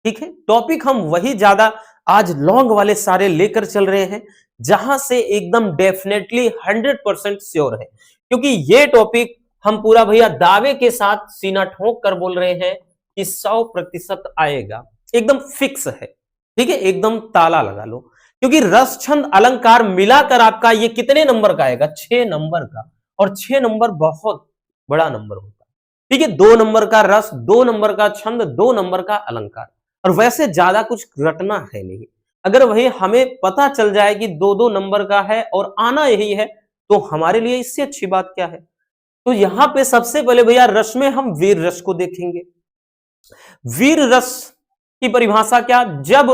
ठीक है, टॉपिक हम वही ज्यादा आज लॉन्ग वाले सारे लेकर चल रहे हैं, जहां से एकदम डेफिनेटली 100% श्योर है, क्योंकि ये टॉपिक हम पूरा भैया दावे के साथ सीना ठोक कर बोल रहे हैं कि 100% आएगा, एकदम फिक्स है। ठीक है, एकदम ताला लगा लो, क्योंकि रस छंद अलंकार मिलाकर आपका ये कितने नंबर का आएगा, 6 नंबर का, और 6 नंबर बहुत बड़ा नंबर होता है। ठीक है, 2 नंबर का रस, 2 नंबर का छंद, 2 नंबर का अलंकार, और वैसे ज्यादा कुछ रटना है नहीं। अगर वही हमें पता चल जाए कि 2-2 नंबर का है और आना यही है, तो हमारे लिए इससे अच्छी बात क्या है। तो यहां पे सबसे पहले भैया रस में हम वीर रस को देखेंगे। वीर रस की परिभाषा क्या, जब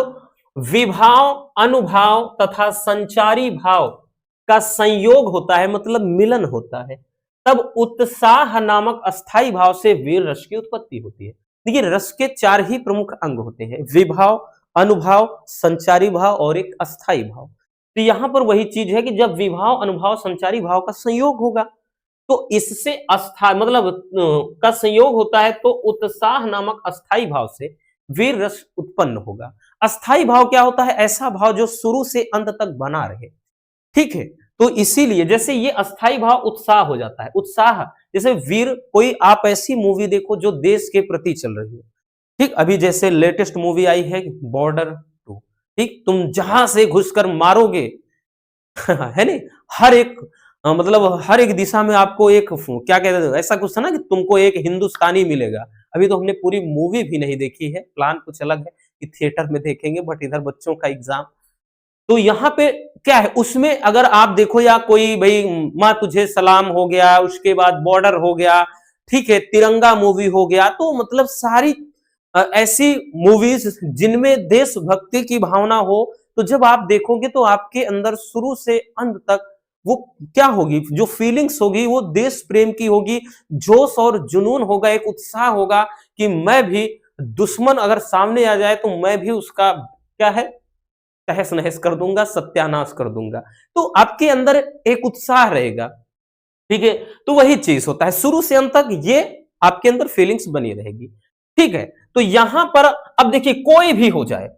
विभाव, अनुभाव तथा संचारी भाव का संयोग होता है, मतलब मिलन होता है, तब उत्साह नामक अस्थाई भाव से वीर रस की उत्पत्ति होती है। देखिए रस के 4 ही प्रमुख अंग होते हैं, विभाव, अनुभाव, संचारी भाव और एक अस्थाई भाव। तो यहां पर वही चीज है कि जब विभाव, अनुभाव, संचारी भाव का संयोग होगा तो इससे मतलब का संयोग होता है, तो उत्साह नामक अस्थाई भाव से वीर रस उत्पन्न होगा। अस्थाई भाव क्या होता है? ऐसा भाव जो शुरू से अंत तक बना रहे। ठीक है, तो इसीलिए जैसे ये अस्थाई भाव उत्साह हो जाता है। उत्साह जैसे वीर, कोई आप ऐसी मूवी देखो जो देश के प्रति चल रही है। ठीक, अभी जैसे लेटेस्ट मूवी आई है बॉर्डर 2। ठीक, तुम जहां से घुसकर मारोगे है नहीं, हर एक मतलब हर एक दिशा में आपको एक क्या कहते हैं, ऐसा कुछ था ना कि तुमको एक हिंदुस्तानी मिलेगा। अभी तो हमने पूरी मूवी भी नहीं देखी है, प्लान कुछ अलग है कि थिएटर में देखेंगे, बट इधर बच्चों का एग्जाम। तो यहाँ पे क्या है, उसमें अगर आप देखो, या कोई भाई माँ तुझे सलाम हो गया, उसके बाद बॉर्डर हो गया, ठीक है, तिरंगा मूवी हो गया, तो मतलब सारी ऐसी मूवीज जिनमें देशभक्ति की भावना हो, तो जब आप देखोगे तो आपके अंदर शुरू से अंत तक वो क्या होगी, जो फीलिंग्स होगी वो देश प्रेम की होगी, जोश और जुनून होगा, एक उत्साह होगा कि मैं भी, दुश्मन अगर सामने आ जाए तो मैं भी उसका क्या है, तहस नहस कर दूंगा, सत्यानाश कर दूंगा। तो आपके अंदर एक उत्साह रहेगा। ठीक है, तो वही चीज होता है, शुरू से अंत तक ये आपके अंदर फीलिंग्स बनी रहेगी। ठीक है, तो यहां पर अब देखिए, कोई भी हो जाए,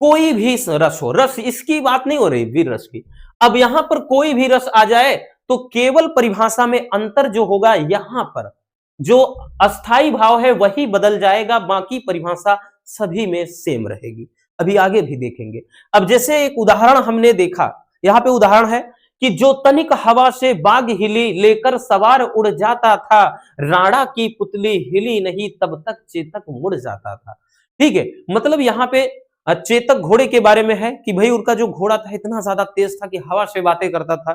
कोई भी रस हो, रस इसकी बात नहीं हो रही वीर रस की, अब यहां पर कोई भी रस आ जाए तो केवल परिभाषा में अंतर जो होगा, यहां पर जो अस्थाई भाव है वही बदल जाएगा, बाकी परिभाषा सभी में सेम रहेगी। अभी आगे भी देखेंगे। अब जैसे एक उदाहरण हमने देखा, यहां पे उदाहरण है कि जो तनिक हवा से बाग हिली, लेकर सवार उड़ जाता था, राणा की पुतली हिली नहीं, तब तक चेतक मुड़ जाता था। ठीक है, मतलब यहां पे चेतक घोड़े के बारे में है कि भाई उनका जो घोड़ा था इतना ज्यादा तेज था कि हवा से बातें करता था।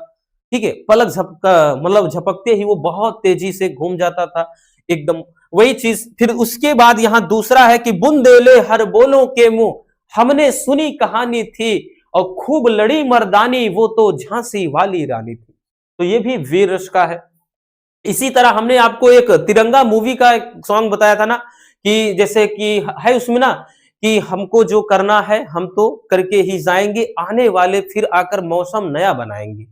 ठीक है, पलक मतलब झपकते ही वो बहुत तेजी से घूम जाता था एकदम। वही चीज फिर उसके बाद यहां दूसरा है कि बुंदेले हर बोलों के मुंह, हमने सुनी कहानी थी, और खूब लड़ी मर्दानी, वो तो झांसी वाली रानी थी। तो ये भी वीर रस का है। इसी तरह हमने आपको एक तिरंगा मूवी का एक सॉन्ग बताया था ना, कि जैसे कि है उसमें ना कि हमको जो करना है हम तो करके ही जाएंगे, आने वाले फिर आकर मौसम नया बनाएंगे।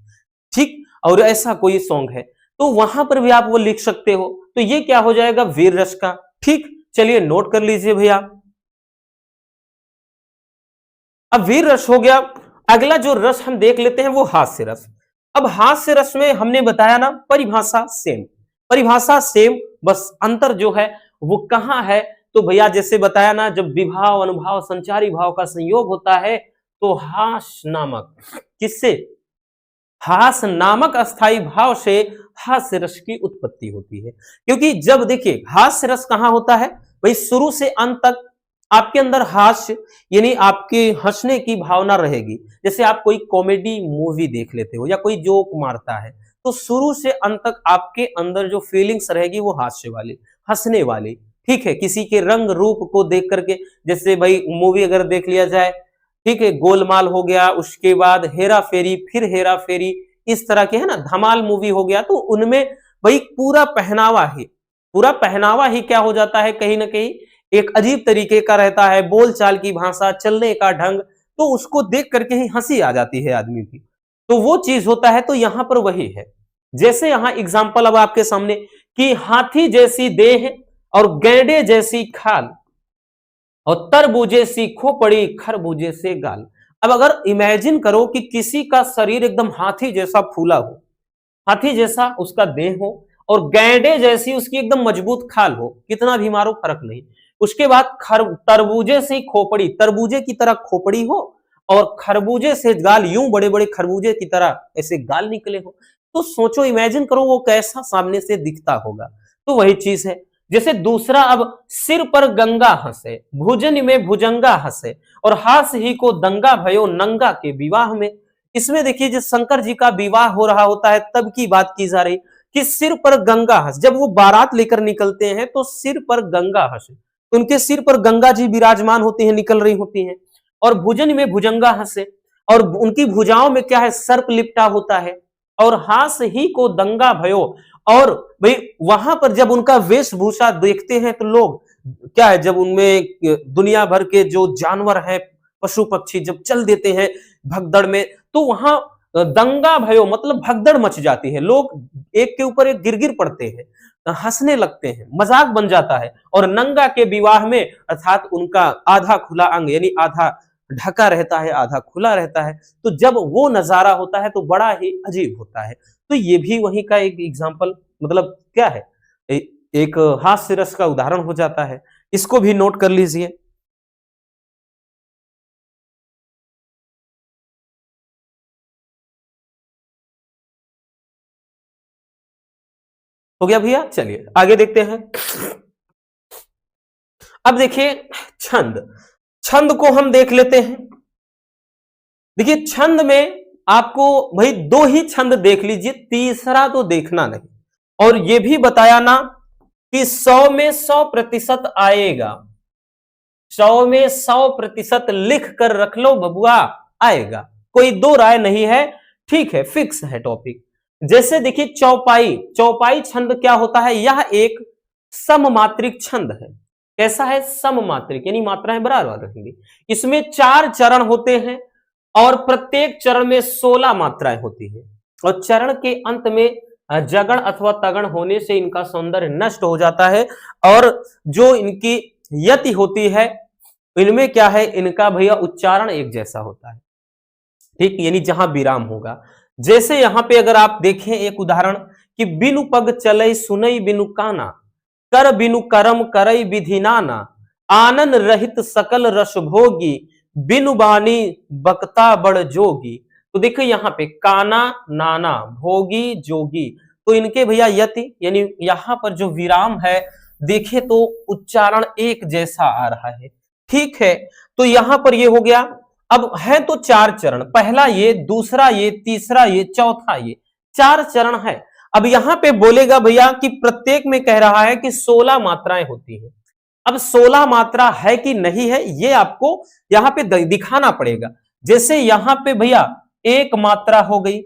ठीक, और ऐसा कोई सॉन्ग है, तो वहां पर भी आप वो लिख सकते हो। तो ये क्या हो जाएगा, वीर रस का। ठीक, चलिए नोट कर लीजिए भैया। अब वीर रस हो गया। अगला जो रस हम देख लेते हैं वो हास्य रस। अब हास्य रस में हमने बताया ना, परिभाषा सेम, परिभाषा सेम, बस अंतर जो है वो कहां है, तो भैया जैसे बताया ना, जब विभाव, अनुभाव, संचारी भाव का संयोग होता है तो हास नामक, किससे, हास नामक अस्थाई भाव से हास्य रस की उत्पत्ति होती है। क्योंकि जब देखिए हास्य रस कहां होता है भाई, शुरू से अंत तक आपके अंदर हास्य, यानी आपके हंसने की भावना रहेगी। जैसे आप कोई कॉमेडी मूवी देख लेते हो या कोई जोक मारता है, तो शुरू से अंत तक आपके अंदर जो फीलिंग्स रहेगी वो हास्य वाली, हंसने वाली। ठीक है, किसी के रंग रूप को देख करके, जैसे भाई मूवी अगर देख लिया जाए, ठीक है, गोलमाल हो गया, उसके बाद हेरा फेरी, फिर हेरा फेरी, इस तरह के है ना, धमाल मूवी हो गया, तो उनमें भाई पूरा पहनावा ही क्या हो जाता है, कहीं ना कहीं एक अजीब तरीके का रहता है, बोलचाल की भाषा, चलने का ढंग, तो उसको देख करके ही हंसी आ जाती है आदमी की। तो वो चीज होता है, तो यहां पर वही है। जैसे यहां एग्जाम्पल अब आपके सामने कि हाथी जैसी देह और गैंडे जैसी खाल, और तरबूजे सी खोपड़ी, खरबूजे से गाल। अब अगर इमेजिन करो कि किसी का शरीर एकदम हाथी जैसा फूला हो, हाथी जैसा उसका देह हो, और गैंडे जैसी उसकी एकदम मजबूत खाल हो, कितना भी मारो फर्क नहीं। उसके बाद तरबूजे से खोपड़ी, तरबूजे की तरह खोपड़ी हो, और खरबूजे से गाल, यूं बड़े बड़े खरबूजे की तरह ऐसे गाल निकले हो, तो सोचो, इमेजिन करो वो कैसा सामने से दिखता होगा। तो वही चीज है। जैसे दूसरा, अब सिर पर गंगा हंसे, भुजन में भुजंगा हंसे, और हास ही को दंगा भयो नंगा के विवाह में। इसमें देखिए, जब शंकर जी का विवाह हो रहा होता है तब की बात की जा रही, कि सिर पर गंगा हंस, जब वो बारात लेकर निकलते हैं तो सिर पर गंगा हंसे, उनके सिर पर गंगा जी विराजमान होती हैं, निकल रही होती हैं, और भुजन में भुजंगा हंसे, और उनकी भुजाओं में क्या है, सर्प लिपटा होता है, और हास ही को दंगा भयो, और भाई वहां पर जब उनका वेशभूषा देखते हैं तो लोग क्या है, जब उनमें दुनिया भर के जो जानवर हैं, पशु पक्षी जब चल देते हैं भगदड़ में, तो वहां दंगा भयो मतलब भगदड़ मच जाती है, लोग एक के ऊपर एक गिर गिर पड़ते हैं, हंसने लगते हैं, मजाक बन जाता है। और नंगा के विवाह में अर्थात उनका आधा खुला अंग यानी आधा ढका रहता है, आधा खुला रहता है, तो जब वो नजारा होता है तो बड़ा ही अजीब होता है। तो ये भी वहीं का एक एग्जाम्पल मतलब क्या है, एक हास्य रस का उदाहरण हो जाता है। इसको भी नोट कर लीजिए। हो गया भैया, चलिए आगे देखते हैं। अब देखिए छंद, छंद को हम देख लेते हैं। देखिए छंद में आपको भाई दो ही छंद देख लीजिए, तीसरा तो देखना नहीं। और ये भी बताया ना कि 100 में 100% आएगा, 100 में 100% लिख कर रख लो बबुआ, आएगा, कोई दो राय नहीं है, ठीक है, फिक्स है टॉपिक। जैसे देखिए चौपाई, चौपाई छंद क्या होता है, यह एक सममात्रिक छंद है। कैसा है, सममात्रिक यानी मात्राएं बराबर रहेंगी। इसमें 4 चरण होते हैं और प्रत्येक चरण में 16 मात्राएं होती है, और चरण के अंत में जगण अथवा तगण होने से इनका सौंदर्य नष्ट हो जाता है। और जो इनकी यति होती है, इनमें क्या है, इनका भैया उच्चारण एक जैसा होता है, ठीक, यानी जहां विराम होगा। जैसे यहां पे अगर आप देखें एक उदाहरण कि बिनु पग चलई सुनई बिनु काना, कर बिनु करम करई विधि नाना, आनंद रहित सकल रस भोगी, बिनु बानी बकता बड़ जोगी। तो देखो यहाँ पे काना नाना भोगी जोगी, तो इनके भैया यति यानी यहाँ पर जो विराम है देखे तो उच्चारण एक जैसा आ रहा है, ठीक है। तो यहां पर ये हो गया। अब है तो 4 चरण, पहला ये, दूसरा ये, तीसरा ये, चौथा ये, 4 चरण है। अब यहां पे बोलेगा भैया कि प्रत्येक में कह रहा है कि 16 मात्राएं होती हैं। अब 16 मात्रा है कि नहीं है ये आपको यहां पे दिखाना पड़ेगा। जैसे यहां पे भैया एक मात्रा हो गई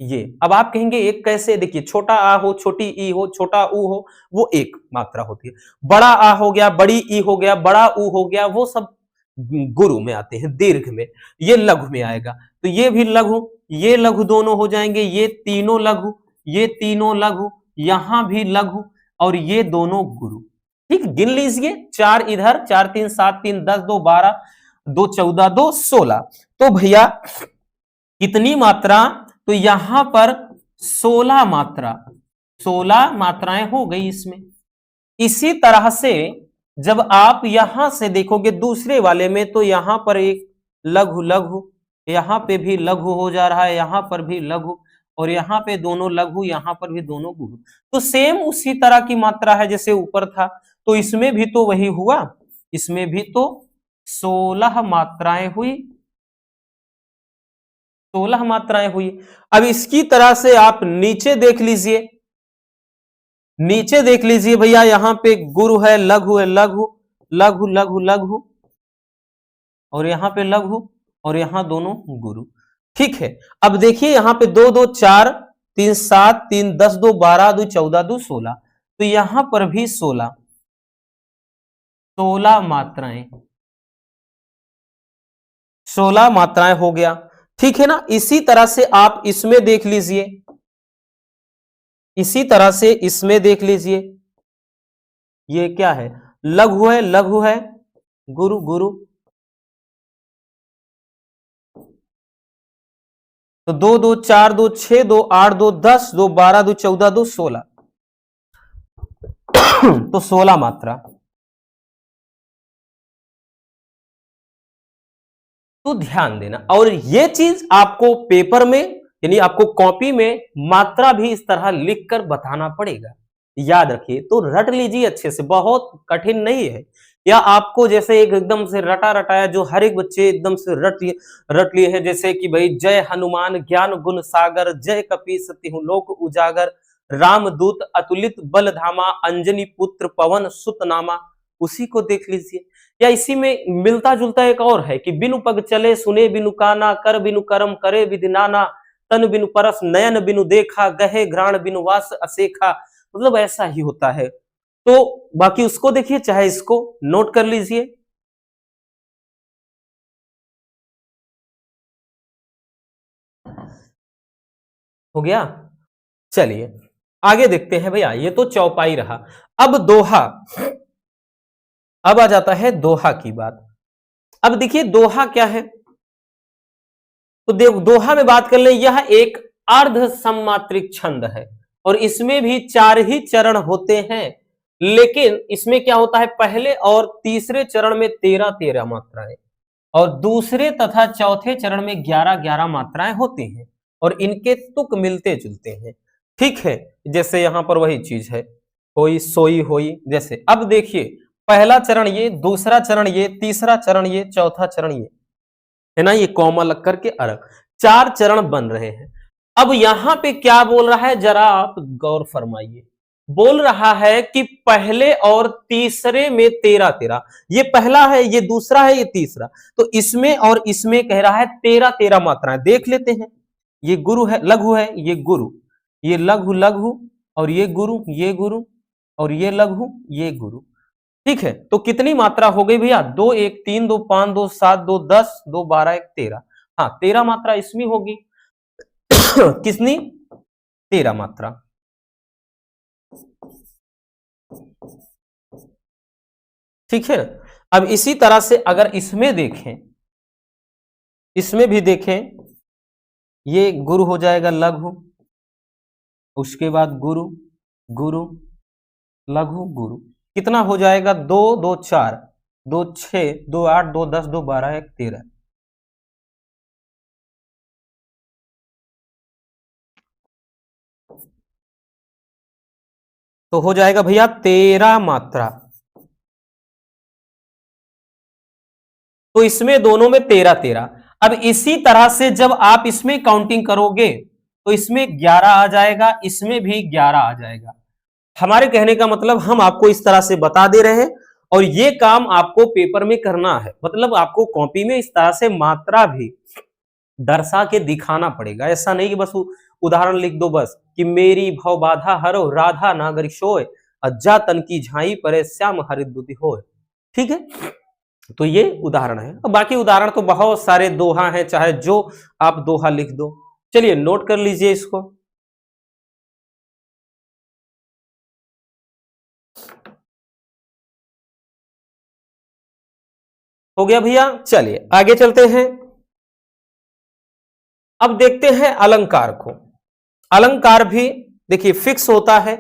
ये, अब आप कहेंगे एक कैसे, देखिए छोटा आ हो, छोटी ई हो, छोटा ऊ हो, वो एक मात्रा होती है। बड़ा आ हो गया, बड़ी ई हो गया, बड़ा ऊ हो गया, वो सब गुरु में आते हैं, दीर्घ में, ये लघु में आएगा। तो ये भी लघु, ये लघु दोनों हो जाएंगे, ये तीनों लघु, ये तीनों लघु, यहां भी लघु, और ये दोनों गुरु, ठीक। गिन लीजिए, 4 इधर, 4 3 7 3 10 2 12 2 14 2 16। तो भैया कितनी मात्रा, तो यहां पर 16 मात्रा, 16 मात्राएं हो गई इसमें। इसी तरह से जब आप यहां से देखोगे दूसरे वाले में, तो यहां पर एक लघु लघु, यहां पे भी लघु हो जा रहा है, यहां पर भी लघु, और यहां पे दोनों लघु, यहां पर भी दोनों गुरु। तो सेम उसी तरह की मात्रा है जैसे ऊपर था, तो इसमें भी तो वही हुआ, इसमें भी तो 16 मात्राएं हुई, 16 मात्राएं हुई। अब इसकी तरह से आप नीचे देख लीजिए, नीचे देख लीजिए भैया, यहां पे गुरु है, लघु है, लघु लघु लघु लघु, और यहां पे लघु, और यहां दोनों गुरु, ठीक है। अब देखिए यहां पे 2 2 4 3 7 3 10 2 12 2 14 2 16, तो यहां पर भी 16 मात्राएं, 16 मात्राएं हो गया, ठीक है ना। इसी तरह से आप इसमें देख लीजिए, इसी तरह से इसमें देख लीजिए, ये क्या है, लघु है, लघु है, गुरु गुरु, तो 2 2 4 2 6 2 8 2 10 2 12 2 14 2 16, तो 16 मात्रा। तो ध्यान देना, और ये चीज आपको पेपर में यानी आपको कॉपी में मात्रा भी इस तरह लिखकर बताना पड़ेगा, याद रखिए। तो रट लीजिए अच्छे से, बहुत कठिन नहीं है, या आपको जैसे एक एकदम से रटा रटाया जो हर एक बच्चे एकदम से रट लिए हैं, जैसे कि भाई जय हनुमान ज्ञान गुण सागर, जय कपीस तिहु लोक उजागर, रामदूत अतुलित बल धामा, अंजनी पुत्र पवन सुत नामा, उसी को देख लीजिए। या इसी में मिलता जुलता एक और है कि बिनु पग चले सुने बिनु काना, कर बिनु करम करे विधि नाना, तन बिनु परस, नयन बिनु देखा, गहे घ्राण बिनु वास असेखा, मतलब ऐसा ही होता है। तो बाकी उसको देखिए, चाहे इसको नोट कर लीजिए। हो गया, चलिए आगे देखते हैं भैया। ये तो चौपाई रहा। अब दोहा, अब आ जाता है दोहा की बात। अब देखिए दोहा क्या है, तो दोहा में बात कर ले, यह एक अर्ध सम्मात्रिक छंद है और इसमें भी 4 ही चरण होते हैं, लेकिन इसमें क्या होता है, पहले और तीसरे चरण में 13-13 मात्राएं और दूसरे तथा चौथे चरण में 11-11 मात्राएं होती हैं और इनके तुक मिलते जुलते हैं। ठीक है, जैसे यहां पर वही चीज है, होई सोई होई जैसे। अब देखिए पहला चरण ये, दूसरा चरण ये, तीसरा चरण ये, चौथा चरण ये, है ना, ये कॉमा लग करके अर्घ, 4 चरण बन रहे हैं। अब यहां पे क्या बोल रहा है, जरा आप गौर फरमाइए। बोल रहा है कि पहले और तीसरे में 13-13, ये पहला है, ये दूसरा है, ये तीसरा, तो इसमें और इसमें कह रहा है 13-13 मात्राएं। देख लेते हैं, ये गुरु है, लघु है, ये गुरु, ये लघु लघु, और ये गुरु, ये गुरु, और ये लघु, ये गुरु। ठीक है, तो कितनी मात्रा हो गई भैया, 2 1 3 2 5 2 7 2 10 2 12 1 13। हाँ, 13 मात्रा इसमें होगी। कितनी, 13 मात्रा। ठीक है, अब इसी तरह से अगर इसमें देखें, इसमें भी देखें, ये गुरु हो जाएगा लघु, उसके बाद गुरु, गुरु, लघु, गुरु, कितना हो जाएगा, 2 2 4 2 6 2 8 2 10 2 12 1 13। तो हो जाएगा भैया 13 मात्रा। तो इसमें दोनों में 13-13। अब इसी तरह से जब आप इसमें काउंटिंग करोगे तो इसमें 11 आ जाएगा, इसमें भी 11 आ जाएगा। हमारे कहने का मतलब हम आपको इस तरह से बता दे रहे हैं और ये काम आपको पेपर में करना है, मतलब आपको कॉपी में इस तरह से मात्रा भी दर्शा के दिखाना पड़ेगा। ऐसा नहीं कि बस उदाहरण लिख दो बस कि मेरी भव बाधा हरो राधा नागरिक सोय, अज्जा तन की झाई परे श्याम हरिद्युति होय। ठीक है, तो ये उदाहरण है। अब बाकी उदाहरण तो बहुत सारे दोहा हैं, चाहे जो आप दोहा लिख दो। चलिए नोट कर लीजिए इसको। हो गया भैया, चलिए आगे चलते हैं। अब देखते हैं अलंकार को। अलंकार भी देखिए फिक्स होता है,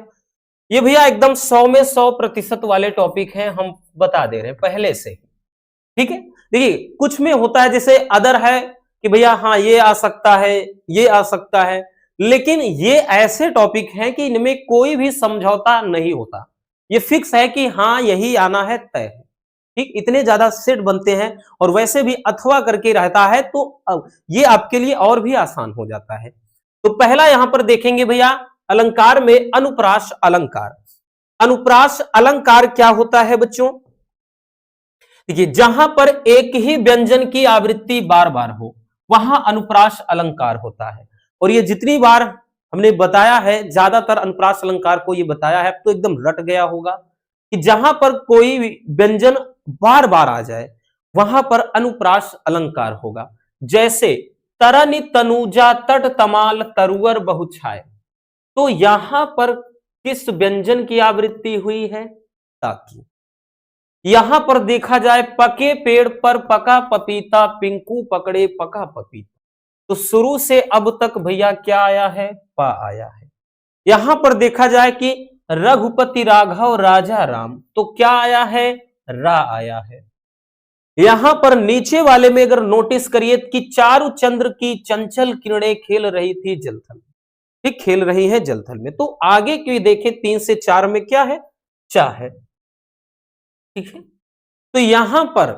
ये भैया एकदम 100 में 100% वाले टॉपिक हैं, हम बता दे रहे हैं पहले से। ठीक है, देखिए कुछ में होता है जैसे अदर है कि भैया हाँ ये आ सकता है, ये आ सकता है, लेकिन ये ऐसे टॉपिक हैं कि इनमें कोई भी समझौता नहीं होता, ये फिक्स है कि हाँ यही आना है, तय है। ठीक, इतने ज्यादा सेट बनते हैं और वैसे भी अथवा करके रहता है, तो ये आपके लिए और भी आसान हो जाता है। तो पहला यहां पर देखेंगे भैया अलंकार में अनुप्रास अलंकार। अनुप्रास अलंकार क्या होता है बच्चों, देखिए जहां पर एक ही व्यंजन की आवृत्ति बार बार हो वहां अनुप्रास अलंकार होता है। और ये जितनी बार हमने बताया है, ज्यादातर अनुप्रास अलंकार को ये बताया है, तो एकदम रट गया होगा कि जहां पर कोई व्यंजन बार बार आ जाए वहां पर अनुप्रास अलंकार होगा। जैसे तरनि तनुजा तट तमाल तरुवर बहुछाय, तो यहां पर किस व्यंजन की आवृत्ति हुई है, ताकि। यहां पर देखा जाए पके पेड़ पर पका पपीता, पिंकू पकड़े पका पपीता, तो शुरू से अब तक भैया क्या आया है, पा आया है। यहां पर देखा जाए कि रघुपति राघव राजा राम, तो क्या आया है, रा आया है। यहां पर नीचे वाले में अगर नोटिस करिए कि चारु चंद्र की चंचल किरणें खेल रही थी जलथल में, ठीक, खेल रही है जलथल में, तो आगे की देखें 3 से 4 में क्या है, चा है। ठीक है, तो यहां पर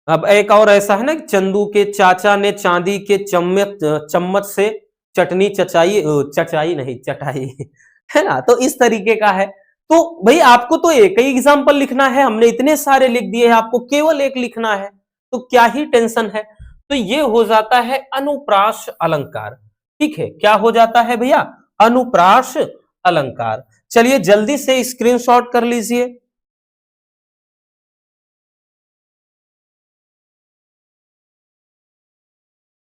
अब एक और ऐसा है ना, चंदू के चाचा ने चांदी के चम्मच से चटनी चचाई, चचाई नहीं चटाई, है ना, तो इस तरीके का है। तो भाई आपको तो एक ही एग्जाम्पल लिखना है, हमने इतने सारे लिख दिए हैं, आपको केवल एक लिखना है, तो क्या ही टेंशन है। तो ये हो जाता है अनुप्रास अलंकार। ठीक है, क्या हो जाता है भैया, अनुप्रास अलंकार। चलिए जल्दी से स्क्रीनशॉट कर लीजिए।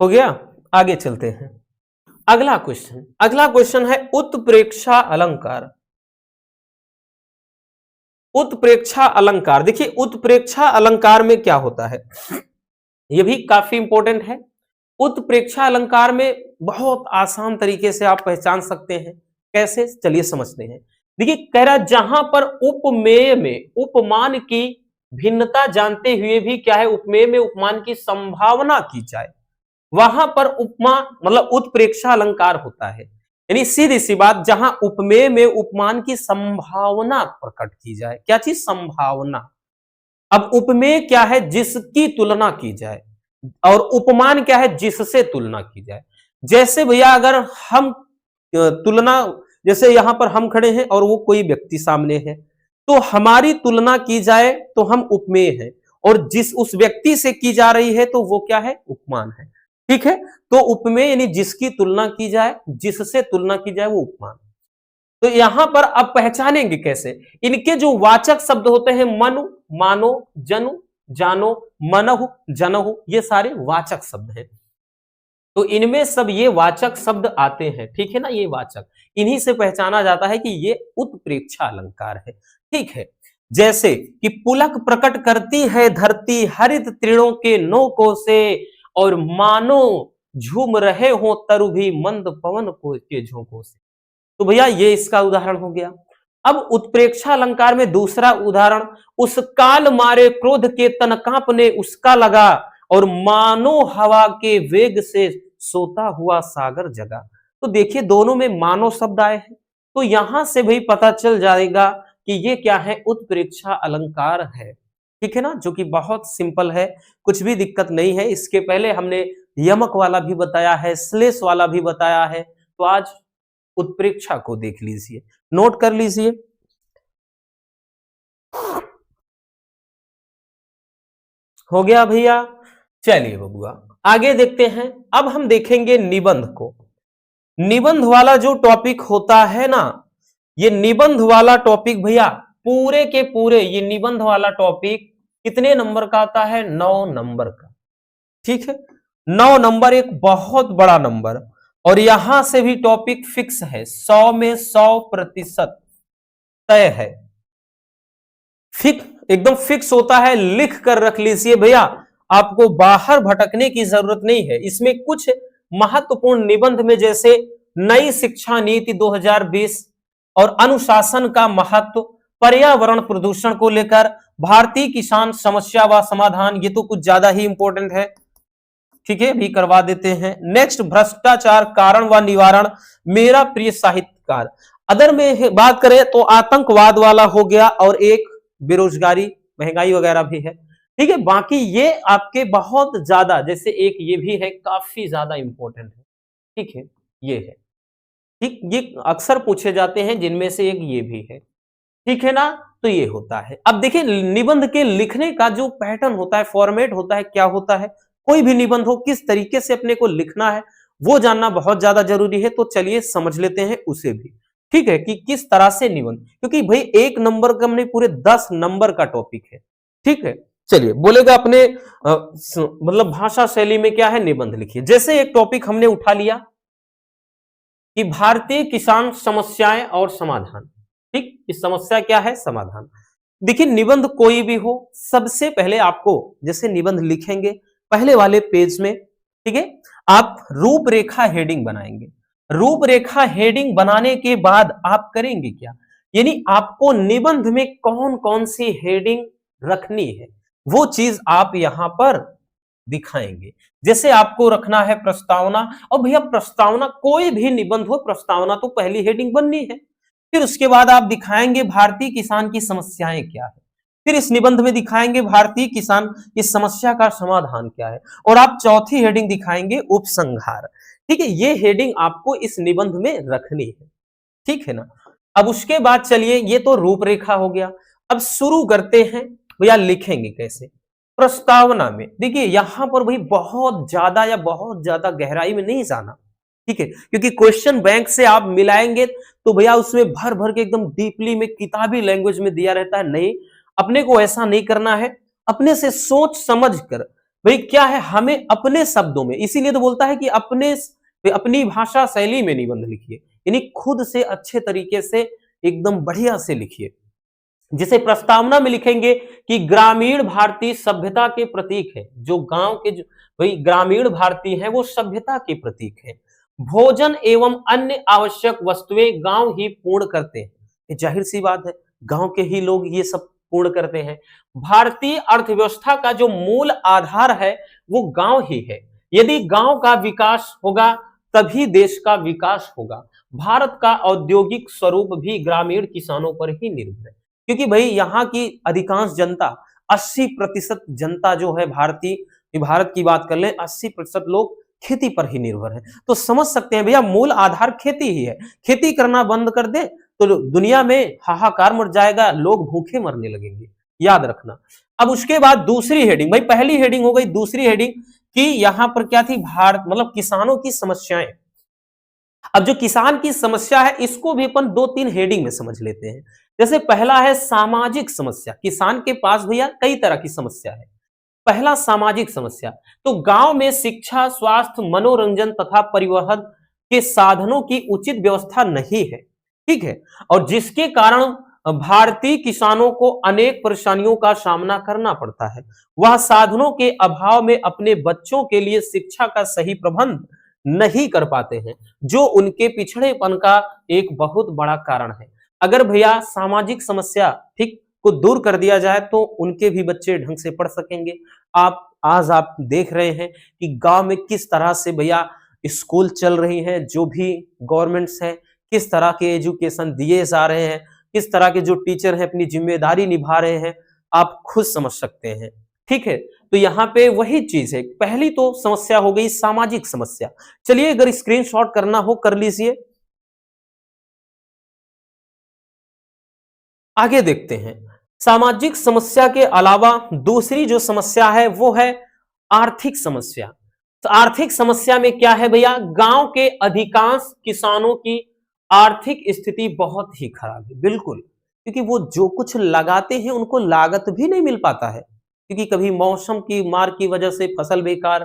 हो गया, आगे चलते हैं। अगला क्वेश्चन है उत्प्रेक्षा अलंकार। उत्प्रेक्षा अलंकार, देखिए उत्प्रेक्षा अलंकार में क्या होता है, यह भी काफी इंपॉर्टेंट है। उत्प्रेक्षा अलंकार में बहुत आसान तरीके से आप पहचान सकते हैं, कैसे, चलिए समझते हैं। देखिए कह रहा जहां पर उपमेय में उपमान की भिन्नता जानते हुए भी क्या है, उपमेय में उपमान की संभावना की जाए, वहां पर उपमा मतलब उत्प्रेक्षा अलंकार होता है। यानी सीधी सी बात, जहां उपमेय में उपमान की संभावना प्रकट की जाए, क्या चीज, संभावना। अब उपमेय क्या है, जिसकी तुलना की जाए, और उपमान क्या है, जिससे तुलना की जाए। जैसे भैया अगर हम तुलना, जैसे यहां पर हम खड़े हैं और वो कोई व्यक्ति सामने है, तो हमारी तुलना की जाए तो हम उपमेय हैं, और जिस उस व्यक्ति से की जा रही है तो वो क्या है, उपमान है। ठीक है, तो उपमेय यानी जिसकी तुलना की जाए, जिससे तुलना की जाए वो उपमान। तो यहां पर अब पहचानेंगे कैसे, इनके जो वाचक शब्द होते हैं, मनु, मानो, जनु, जानो, मनहु, जनहु, ये सारे वाचक शब्द हैं। तो इनमें सब ये वाचक शब्द आते हैं, ठीक है ना, ये वाचक, इन्हीं से पहचाना जाता है कि ये उत्प्रेक्षा अलंकार है। ठीक है, जैसे कि पुलक प्रकट करती है धरती हरित तृणों के नोकों से, और मानो झूम रहे हो तरु भी मंद पवन को के झोंकों से। तो भैया ये इसका उदाहरण हो गया। अब उत्प्रेक्षा अलंकार में दूसरा उदाहरण, उस काल मारे क्रोध के तन कांपने उसका लगा, और मानो हवा के वेग से सोता हुआ सागर जगा। तो देखिए दोनों में मानो शब्द आए हैं, तो यहां से भी पता चल जाएगा कि ये क्या है, उत्प्रेक्षा अलंकार है। ठीक है ना, जो कि बहुत सिंपल है, कुछ भी दिक्कत नहीं है। इसके पहले हमने यमक वाला भी बताया है, श्लेष वाला भी बताया है, तो आज उत्प्रेक्षा को देख लीजिए, नोट कर लीजिए। हो गया भैया, चलिए बबुआ आगे देखते हैं। अब हम देखेंगे निबंध को। निबंध वाला जो टॉपिक होता है ना, ये निबंध वाला टॉपिक भैया पूरे के पूरे, ये निबंध वाला टॉपिक कितने नंबर का आता है, 9 नंबर का। ठीक है, 9 नंबर एक बहुत बड़ा नंबर, और यहां से भी टॉपिक फिक्स है, 100 में 100% तय है, एकदम फिक्स होता है। लिख कर रख लीजिए भैया, आपको बाहर भटकने की जरूरत नहीं है। इसमें कुछ महत्वपूर्ण निबंध में, जैसे नई शिक्षा नीति 2020 और अनुशासन का महत्व, पर्यावरण प्रदूषण को लेकर, भारतीय किसान समस्या व समाधान, ये तो कुछ ज्यादा ही इंपॉर्टेंट है। ठीक है, भी करवा देते हैं। नेक्स्ट, भ्रष्टाचार कारण व निवारण, मेरा प्रिय साहित्यकार। अदर में बात करें तो आतंकवाद वाला हो गया, और एक बेरोजगारी महंगाई वगैरह भी है। ठीक है, बाकी ये आपके बहुत ज्यादा, जैसे एक ये भी है, काफी ज्यादा इंपॉर्टेंट है। ठीक है, ये है, ठीक, ये अक्सर पूछे जाते हैं, जिनमें से एक ये भी है। ठीक है ना, तो ये होता है। अब देखिए निबंध के लिखने का जो पैटर्न होता है, फॉर्मेट होता है, क्या होता है, कोई भी निबंध हो किस तरीके से अपने को लिखना है वो जानना बहुत ज्यादा जरूरी है। तो चलिए समझ लेते हैं उसे भी। ठीक है, कि किस तरह से निबंध, क्योंकि भाई 1 नंबर का नहीं, पूरे 10 नंबर का टॉपिक है। ठीक है, चलिए बोलेगा अपने मतलब भाषा शैली में क्या है, निबंध लिखिए। जैसे एक टॉपिक हमने उठा लिया कि भारतीय किसान समस्याएं और समाधान। ठीक, इस समस्या क्या है, समाधान। देखिए निबंध कोई भी हो, सबसे पहले आपको जैसे निबंध लिखेंगे पहले वाले पेज में, ठीक है, आप रूपरेखा हेडिंग बनाएंगे। रूपरेखा हेडिंग बनाने के बाद आप करेंगे क्या, यानी आपको निबंध में कौन कौन सी हेडिंग रखनी है वो चीज आप यहां पर दिखाएंगे। जैसे आपको रखना है प्रस्तावना, और भैया प्रस्तावना कोई भी निबंध हो, प्रस्तावना तो पहली हेडिंग बननी है। फिर उसके बाद आप दिखाएंगे भारतीय किसान की समस्याएं क्या है, फिर इस निबंध में दिखाएंगे भारतीय किसान इस समस्या का समाधान क्या है, और आप चौथी हेडिंग दिखाएंगे उपसंहार। ठीक है, ये हेडिंग आपको इस निबंध में रखनी है। ठीक है ना, अब उसके बाद चलिए, ये तो रूपरेखा हो गया। अब शुरू करते हैं भैया, लिखेंगे कैसे। प्रस्तावना में देखिए यहां पर भाई बहुत ज्यादा या बहुत ज्यादा गहराई में नहीं जाना, ठीक है, क्योंकि क्वेश्चन बैंक से आप मिलाएंगे तो भैया उसमें भर भर के एकदम डीपली में किताबी लैंग्वेज में दिया रहता है। नहीं, अपने को ऐसा नहीं करना है, अपने से सोच समझ कर भाई क्या है, हमें अपने शब्दों में, इसीलिए तो बोलता है कि अपनी भाषा शैली में निबंध लिखिए, यानी खुद से अच्छे तरीके से एकदम बढ़िया से लिखिए। जिसे प्रस्तावना में लिखेंगे कि ग्रामीण भारतीय सभ्यता के प्रतीक है, जो गांव के जो भाई ग्रामीण भारतीय हैं वो सभ्यता के प्रतीक है। भोजन एवं अन्य आवश्यक वस्तुएं गांव ही पूर्ण करते हैं, ये जाहिर सी बात है, गांव के ही लोग ये सब पूर्ण करते हैं। भारतीय अर्थव्यवस्था का जो मूल आधार है वो गांव ही है, यदि गांव का विकास होगा तभी देश का विकास होगा। भारत का औद्योगिक स्वरूप भी ग्रामीण किसानों पर ही निर्भर है, क्योंकि भाई यहाँ की अधिकांश जनता 80% जनता जो है भारत की बात कर ले 80% लोग खेती पर ही निर्भर है। तो समझ सकते हैं भैया मूल आधार खेती ही है, खेती करना बंद कर दे तो दुनिया में हाहाकार मच जाएगा, लोग भूखे मरने लगेंगे, याद रखना। अब उसके बाद दूसरी हेडिंग, भाई पहली हेडिंग हो गई, दूसरी हेडिंग कि यहां पर क्या थी, भारत मतलब किसानों की समस्याएं। अब जो किसान की समस्या है इसको भी अपन 2-3 हेडिंग में समझ लेते हैं। जैसे पहला है सामाजिक समस्या, किसान के पास भैया कई तरह की समस्या है। पहला सामाजिक समस्या, तो गांव में शिक्षा, स्वास्थ्य, मनोरंजन तथा परिवहन के साधनों की उचित व्यवस्था नहीं है, ठीक है, और जिसके कारण भारतीय किसानों को अनेक परेशानियों का सामना करना पड़ता है। वह साधनों के अभाव में अपने बच्चों के लिए शिक्षा का सही प्रबंध नहीं कर पाते हैं, जो उनके पिछड़ेपन का एक बहुत बड़ा कारण है। अगर भैया सामाजिक समस्या ठीक को दूर कर दिया जाए तो उनके भी बच्चे ढंग से पढ़ सकेंगे। आप देख रहे हैं कि गांव में किस तरह से भैया स्कूल चल रही हैं, जो भी गवर्नमेंट्स हैं किस तरह के एजुकेशन दिए जा रहे हैं, किस तरह के जो टीचर हैं अपनी जिम्मेदारी निभा रहे हैं, आप खुद समझ सकते हैं, ठीक है। तो यहाँ पे वही चीज है, पहली तो समस्या हो गई सामाजिक समस्या। चलिए अगर स्क्रीनशॉट करना हो कर लीजिए, आगे देखते हैं। सामाजिक समस्या के अलावा दूसरी जो समस्या है वो है आर्थिक समस्या। तो आर्थिक समस्या में क्या है भैया, गांव के अधिकांश किसानों की आर्थिक स्थिति बहुत ही खराब है, बिल्कुल, क्योंकि वो जो कुछ लगाते हैं उनको लागत भी नहीं मिल पाता है, क्योंकि कभी मौसम की मार की वजह से फसल बेकार,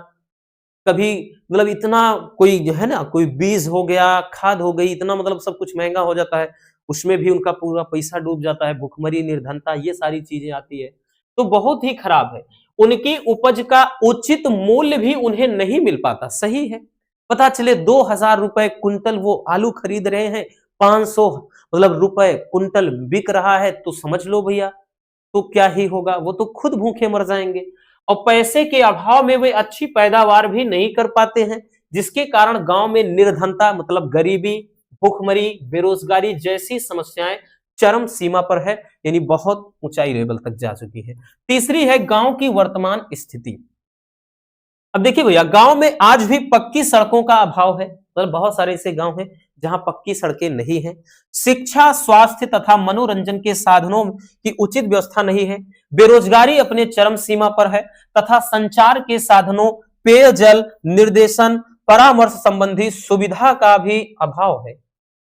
कभी मतलब इतना कोई है ना, कोई बीज हो गया, खाद हो गई, इतना मतलब सब कुछ महंगा हो जाता है, उसमें भी उनका पूरा पैसा डूब जाता है, भुखमरी, निर्धनता, ये सारी चीजें आती है, तो बहुत ही खराब है। उनकी उपज का उचित मूल्य भी उन्हें नहीं मिल पाता, सही है। पता चले 2000 रुपए कुंटल वो आलू खरीद रहे हैं, 500 मतलब रुपए कुंटल बिक रहा है, तो समझ लो भैया तो क्या ही होगा, वो तो खुद भूखे मर जाएंगे। और पैसे के अभाव में वे अच्छी पैदावार भी नहीं कर पाते हैं, जिसके कारण गांव में निर्धनता मतलब गरीबी, भूखमरी, बेरोजगारी जैसी समस्याएं चरम सीमा पर है, यानी बहुत ऊंचाई लेवल तक जा चुकी है। तीसरी है गांव की वर्तमान स्थिति। अब देखिए भैया गांव में आज भी पक्की सड़कों का अभाव है, मतलब बहुत सारे ऐसे गांव हैं जहां पक्की सड़कें नहीं है। शिक्षा, स्वास्थ्य तथा मनोरंजन के साधनों की उचित व्यवस्था नहीं है। बेरोजगारी अपने चरम सीमा पर है तथा संचार के साधनों, पेयजल, निर्देशन, परामर्श संबंधी सुविधा का भी अभाव है।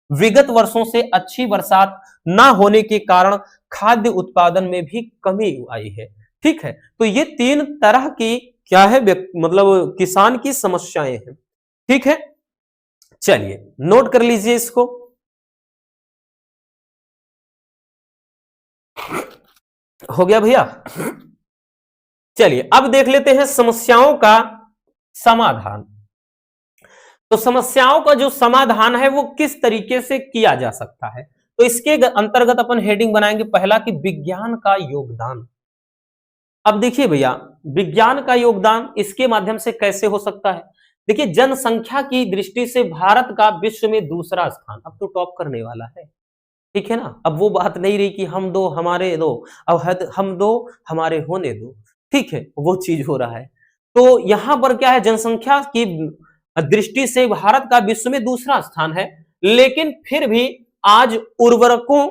विगत वर्षों से अच्छी बरसात न होने के कारण खाद्य उत्पादन में भी कमी आई है, ठीक है। तो ये 3 तरह की क्या है मतलब किसान की समस्याएं हैं, ठीक है। चलिए नोट कर लीजिए इसको। हो गया भैया। चलिए अब देख लेते हैं समस्याओं का समाधान। तो समस्याओं का जो समाधान है वो किस तरीके से किया जा सकता है, तो इसके अंतर्गत अपन हेडिंग बनाएंगे पहला कि विज्ञान का योगदान। अब देखिए भैया विज्ञान का योगदान इसके माध्यम से कैसे हो सकता है। देखिए जनसंख्या की दृष्टि से भारत का विश्व में दूसरा स्थान अब तो टॉप करने वाला है, ठीक है ना। अब वो बात नहीं रही कि हम दो हमारे दो, अब हम दो हमारे होने दो, ठीक है, वो चीज हो रहा है। तो यहां पर क्या है, जनसंख्या की दृष्टि से भारत का विश्व में दूसरा स्थान है, लेकिन फिर भी आज उर्वरकों,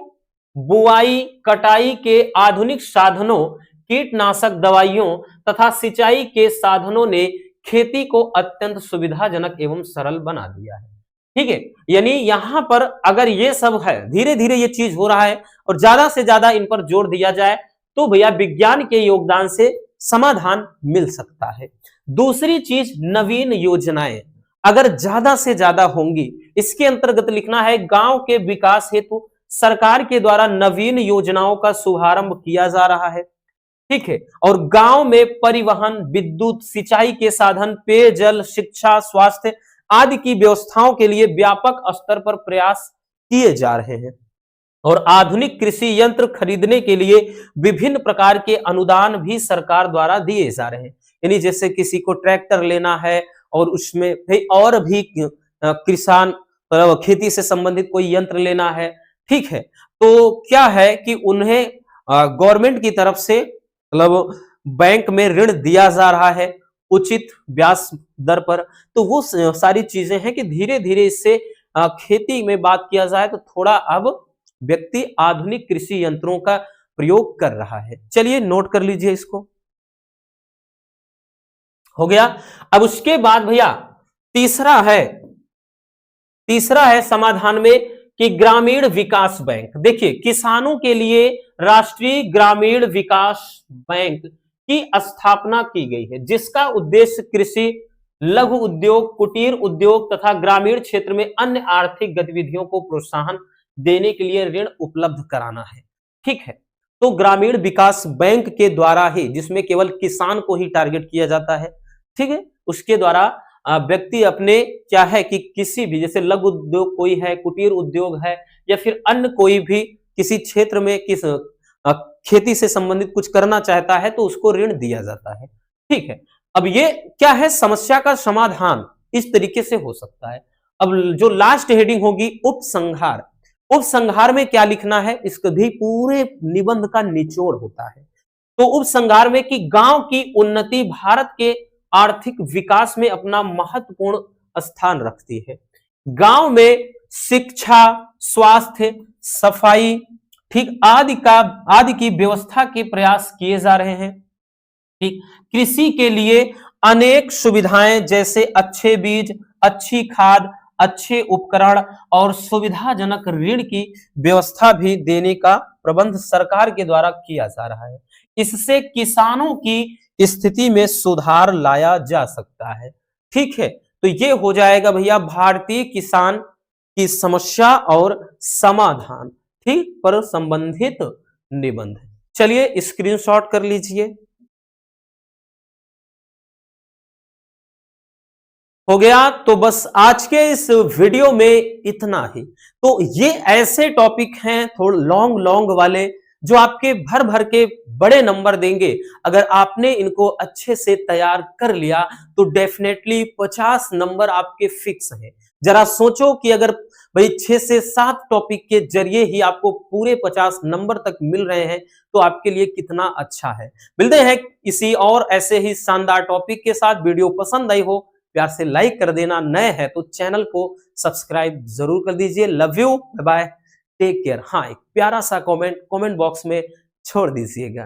बुआई, कटाई के आधुनिक साधनों, कीटनाशक दवाइयों तथा सिंचाई के साधनों ने खेती को अत्यंत सुविधाजनक एवं सरल बना दिया है। ठीक है। यानी यहां पर अगर ये सब है, धीरे धीरे ये चीज हो रहा है और ज्यादा से ज्यादा इन पर जोर दिया जाए तो भैया विज्ञान के योगदान से समाधान मिल सकता है। दूसरी चीज नवीन योजनाएं अगर ज्यादा से ज्यादा होंगी, इसके अंतर्गत लिखना है गांव के विकास हेतु सरकार के द्वारा नवीन योजनाओं का शुभारंभ किया जा रहा है। ठीक है। और गांव में परिवहन, विद्युत, सिंचाई के साधन, पेयजल, शिक्षा, स्वास्थ्य आदि की व्यवस्थाओं के लिए व्यापक स्तर पर प्रयास किए जा रहे हैं। और आधुनिक कृषि यंत्र खरीदने के लिए विभिन्न प्रकार के अनुदान भी सरकार द्वारा दिए जा रहे हैं। यानी जैसे किसी को ट्रैक्टर लेना है और उसमें और भी किसान खेती से संबंधित कोई यंत्र लेना है, ठीक है, तो क्या है कि उन्हें गवर्नमेंट की तरफ से मतलब बैंक में ऋण दिया जा रहा है उचित ब्याज दर पर। तो वो सारी चीजें हैं कि धीरे धीरे इससे खेती में बात किया जाए तो थोड़ा अब व्यक्ति आधुनिक कृषि यंत्रों का प्रयोग कर रहा है। चलिए नोट कर लीजिए इसको, हो गया। अब उसके बाद भैया तीसरा है समाधान में कि ग्रामीण विकास बैंक। देखिए किसानों के लिए राष्ट्रीय ग्रामीण विकास बैंक की स्थापना की गई है, जिसका उद्देश्य कृषि, लघु उद्योग, कुटीर उद्योग तथा ग्रामीण क्षेत्र में अन्य आर्थिक गतिविधियों को प्रोत्साहन देने के लिए ऋण उपलब्ध कराना है। ठीक है। तो ग्रामीण विकास बैंक के द्वारा ही, जिसमें केवल किसान को ही टारगेट किया जाता है, ठीक है, उसके द्वारा व्यक्ति अपने क्या है कि किसी भी, जैसे लघु उद्योग कोई है, कुटीर उद्योग है, या फिर अन्य कोई भी किसी क्षेत्र में खेती से संबंधित कुछ करना चाहता है तो उसको ऋण दिया जाता है। ठीक है। अब ये क्या है, समस्या का समाधान इस तरीके से हो सकता है। अब जो लास्ट हेडिंग होगी उपसंहार, उपसंहार में क्या लिखना है, इसका भी पूरे निबंध का निचोड़ होता है। तो उपसंहार में कि गांव की उन्नति भारत के आर्थिक विकास में अपना महत्वपूर्ण स्थान रखती है। गांव में शिक्षा, स्वास्थ्य, सफाई, ठीक, आदि की व्यवस्था के प्रयास किए जा रहे हैं। ठीक, कृषि के लिए अनेक सुविधाएं जैसे अच्छे बीज, अच्छी खाद, अच्छे उपकरण और सुविधाजनक ऋण की व्यवस्था भी देने का प्रबंध सरकार के द्वारा किया जा रहा है। इससे किसानों की स्थिति में सुधार लाया जा सकता है। ठीक है। तो ये हो जाएगा भैया भारतीय किसान की समस्या और समाधान, ठीक, पर संबंधित निबंध। चलिए स्क्रीनशॉट कर लीजिए, हो गया। तो बस आज के इस वीडियो में इतना ही। तो ये ऐसे टॉपिक हैं थोड़े लॉन्ग वाले जो आपके भर भर के बड़े नंबर देंगे। अगर आपने इनको अच्छे से तैयार कर लिया तो डेफिनेटली 50 नंबर आपके फिक्स हैं। जरा सोचो कि अगर भाई 6 से 7 टॉपिक के जरिए ही आपको पूरे 50 नंबर तक मिल रहे हैं तो आपके लिए कितना अच्छा है। मिलते हैं किसी और ऐसे ही शानदार टॉपिक के साथ। वीडियो पसंद आई हो प्यार से लाइक कर देना, नए हैं तो चैनल को सब्सक्राइब जरूर कर दीजिए। Love you, bye bye, take care. हाँ, एक प्यारा सा कमेंट बॉक्स में छोड़ दीजिएगा।